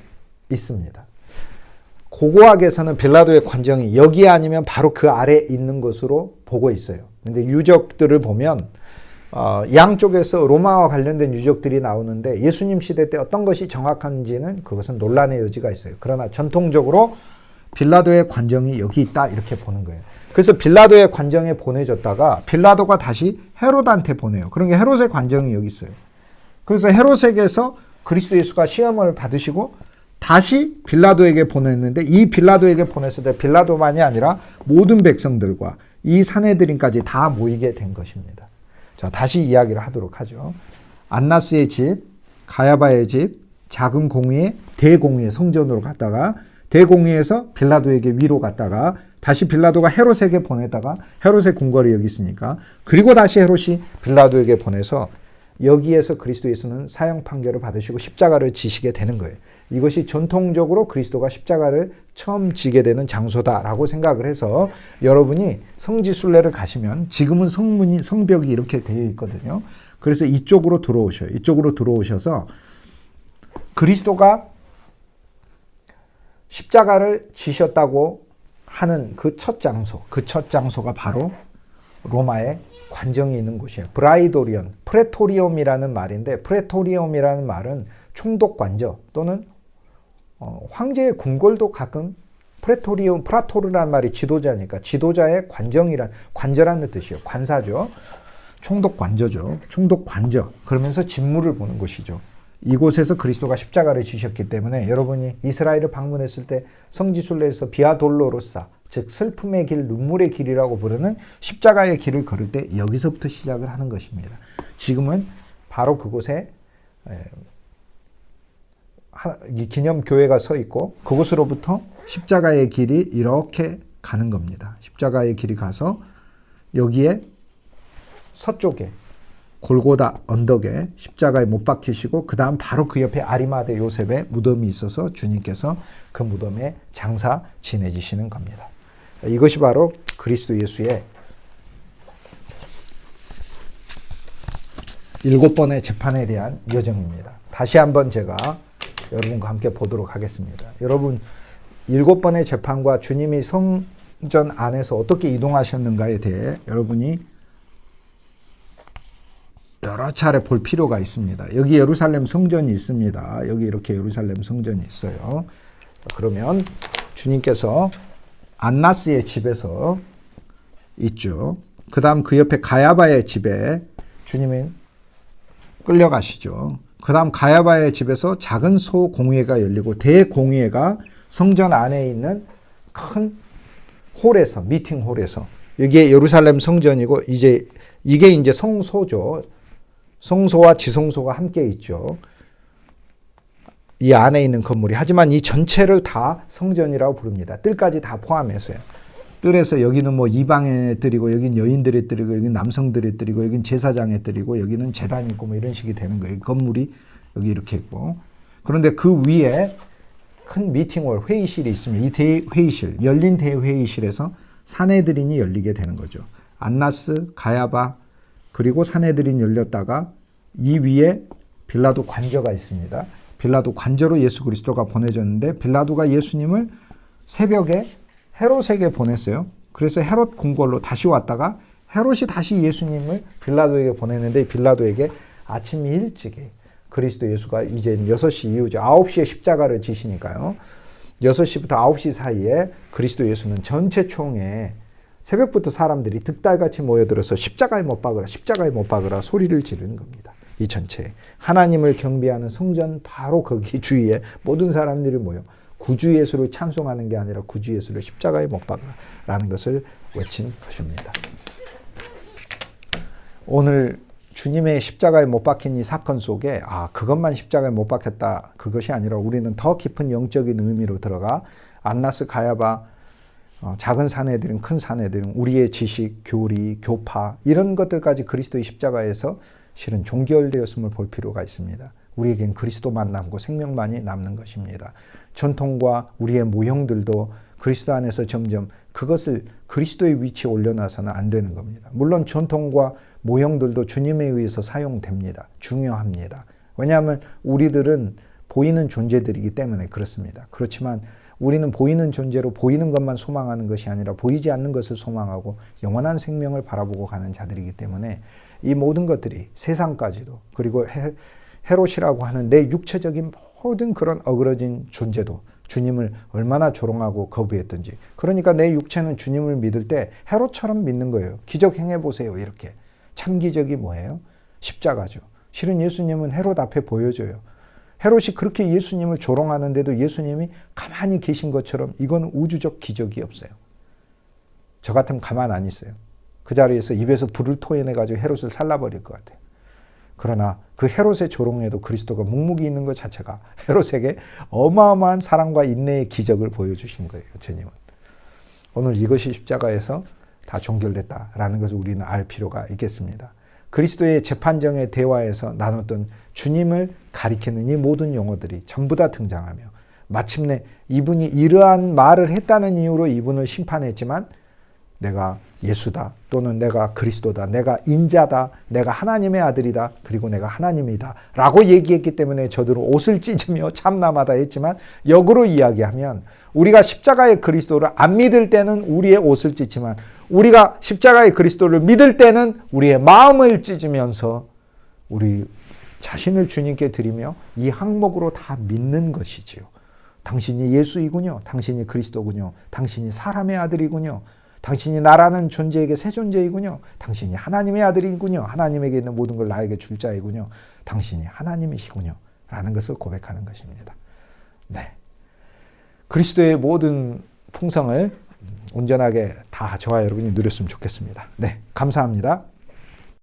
있습니다. 고고학에서는 빌라도의 관정이 여기 아니면 바로 그 아래 있는 것으로 보고 있어요. 근데 유적들을 보면 양쪽에서 로마와 관련된 유적들이 나오는데 예수님 시대 때 어떤 것이 정확한지는 그것은 논란의 여지가 있어요. 그러나 전통적으로 빌라도의 관정이 여기 있다 이렇게 보는 거예요. 그래서 빌라도의 관정에 보내줬다가 빌라도가 다시 헤롯한테 보내요. 그러니까 헤롯의 관정이 여기 있어요. 그래서 헤롯에게서 그리스도 예수가 시험을 받으시고 다시 빌라도에게 보냈는데 이 빌라도에게 보냈을 때 빌라도만이 아니라 모든 백성들과 이 사내들인까지 다 모이게 된 것입니다. 자, 다시 이야기를 하도록 하죠. 안나스의 집, 가야바의 집, 작은 공의회, 대공의회 성전으로 갔다가 대공의회에서 빌라도에게 위로 갔다가 다시 빌라도가 헤롯에게 보냈다가 헤롯의 궁궐이 여기 있으니까 그리고 다시 헤롯이 빌라도에게 보내서 여기에서 그리스도 예수는 사형 판결을 받으시고 십자가를 지시게 되는 거예요. 이것이 전통적으로 그리스도가 십자가를 처음 지게 되는 장소다라고 생각을 해서 여러분이 성지순례를 가시면 지금은 성벽이 이렇게 되어 있거든요. 그래서 이쪽으로 들어오셔요. 이쪽으로 들어오셔서 그리스도가 십자가를 지셨다고 하는 그 첫 장소가 바로 로마의 관정이 있는 곳이에요. 브라이도리온, 프레토리움이라는 말인데, 프레토리움이라는 말은 총독 관저 또는 황제의 궁궐도 가끔 프레토리움, 프라토르라는 말이 지도자니까 지도자의 관저라는 뜻이에요. 관사죠. 총독 관저죠. 총독 관저. 그러면서 진무를 보는 곳이죠. 이곳에서 그리스도가 십자가를 지셨기 때문에 여러분이 이스라엘을 방문했을 때 성지순례에서 비아 돌로로사, 즉 슬픔의 길, 눈물의 길이라고 부르는 십자가의 길을 걸을 때 여기서부터 시작을 하는 것입니다. 지금은 바로 그곳에 기념교회가 서 있고 그곳으로부터 십자가의 길이 이렇게 가는 겁니다. 십자가의 길이 가서 여기에 서쪽에 골고다 언덕에 십자가에 못 박히시고 그 다음 바로 그 옆에 아리마대 요셉의 무덤이 있어서 주님께서 그 무덤에 장사 지내지시는 겁니다. 이것이 바로 그리스도 예수의 7번의 재판에 대한 여정입니다. 다시 한번 제가 여러분과 함께 보도록 하겠습니다. 여러분 7번의 재판과 주님이 성전 안에서 어떻게 이동하셨는가에 대해 여러분이 여러 차례 볼 필요가 있습니다. 여기 예루살렘 성전이 있습니다. 여기 이렇게 예루살렘 성전이 있어요. 그러면 주님께서 안나스의 집에서 있죠. 그 다음 그 옆에 가야바의 집에 주님은 끌려가시죠. 그 다음 가야바의 집에서 작은 소공회가 열리고 대공회가 성전 안에 있는 큰 홀에서, 미팅홀에서, 이게 예루살렘 성전이고 이게 이제 성소죠. 성소와 지성소가 함께 있죠. 이 안에 있는 건물이. 하지만 이 전체를 다 성전이라고 부릅니다. 뜰까지 다 포함해서요. 뜰에서 여기는 뭐 이방인의 뜰이고 여기는 여인들의 뜰이고 여기는 남성들의 뜰이고 여기는 제사장의 뜰이고 여기는 제단이 있고 뭐 이런 식이 되는 거예요. 건물이 여기 이렇게 있고. 그런데 그 위에 큰 미팅홀, 회의실이 있습니다. 이 대회의실, 열린 대회의실에서 산헤드린이 열리게 되는 거죠. 안나스, 가야바, 그리고 산헤드린 열렸다가 이 위에 빌라도 관저가 있습니다. 빌라도 관저로 예수 그리스도가 보내졌는데 빌라도가 예수님을 새벽에 헤롯에게 보냈어요. 그래서 헤롯 궁궐로 다시 왔다가 헤롯이 다시 예수님을 빌라도에게 보냈는데 빌라도에게 아침 일찍에 그리스도 예수가 이제 6시 이후죠. 9시에 십자가를 지시니까요. 6시부터 9시 사이에 그리스도 예수는 전체 총에 새벽부터 사람들이 득달같이 모여들어서 십자가에 못 박으라, 십자가에 못 박으라 소리를 지르는 겁니다. 이 전체에. 하나님을 경배하는 성전 바로 거기 주위에 모든 사람들이 모여 구주 예수를 찬송하는 게 아니라 구주 예수를 십자가에 못 박으라 라는 것을 외친 것입니다. 오늘 주님의 십자가에 못 박힌 이 사건 속에 그것만 십자가에 못 박혔다 그것이 아니라 우리는 더 깊은 영적인 의미로 들어가 안나스, 가야바, 작은 산헤드린, 큰 산헤드린, 우리의 지식, 교리, 교파 이런 것들까지 그리스도의 십자가에서 실은 종결되었음을 볼 필요가 있습니다. 우리에겐 그리스도만 남고 생명만이 남는 것입니다. 전통과 우리의 모형들도 그리스도 안에서 점점 그것을 그리스도의 위치에 올려놔서는 안 되는 겁니다. 물론 전통과 모형들도 주님에 의해서 사용됩니다. 중요합니다. 왜냐하면 우리들은 보이는 존재들이기 때문에 그렇습니다. 그렇지만 우리는 보이는 존재로 보이는 것만 소망하는 것이 아니라 보이지 않는 것을 소망하고 영원한 생명을 바라보고 가는 자들이기 때문에 이 모든 것들이 세상까지도 그리고 헤롯이라고 하는 내 육체적인 모든 그런 어그러진 존재도 주님을 얼마나 조롱하고 거부했던지. 그러니까 내 육체는 주님을 믿을 때 헤롯처럼 믿는 거예요. 기적 행해보세요. 이렇게. 참 기적이 뭐예요? 십자가죠. 실은 예수님은 헤롯 앞에 보여줘요. 헤롯이 그렇게 예수님을 조롱하는데도 예수님이 가만히 계신 것처럼 이건 우주적 기적이 없어요. 저 같으면 가만 안 있어요. 그 자리에서 입에서 불을 토해내가지고 헤롯을 살라버릴 것 같아요. 그러나 그 헤롯의 조롱에도 그리스도가 묵묵히 있는 것 자체가 헤롯에게 어마어마한 사랑과 인내의 기적을 보여주신 거예요. 주님은. 오늘 이것이 십자가에서 다 종결됐다라는 것을 우리는 알 필요가 있겠습니다. 그리스도의 재판정의 대화에서 나눴던 주님을 가리키는 이 모든 용어들이 전부 다 등장하며 마침내 이분이 이러한 말을 했다는 이유로 이분을 심판했지만 내가 예수다, 또는 내가 그리스도다, 내가 인자다, 내가 하나님의 아들이다, 그리고 내가 하나님이다 라고 얘기했기 때문에 저들은 옷을 찢으며 참남하다 했지만, 역으로 이야기하면 우리가 십자가의 그리스도를 안 믿을 때는 우리의 옷을 찢지만 우리가 십자가의 그리스도를 믿을 때는 우리의 마음을 찢으면서 우리 자신을 주님께 드리며 이 항목으로 다 믿는 것이지요. 당신이 예수이군요. 당신이 그리스도군요. 당신이 사람의 아들이군요. 당신이 나라는 존재에게 새 존재이군요. 당신이 하나님의 아들이군요. 하나님에게 있는 모든 걸 나에게 줄 자이군요. 당신이 하나님이시군요. 라는 것을 고백하는 것입니다. 네. 그리스도의 모든 풍성을 온전하게 다 저와 여러분이 누렸으면 좋겠습니다. 네. 감사합니다.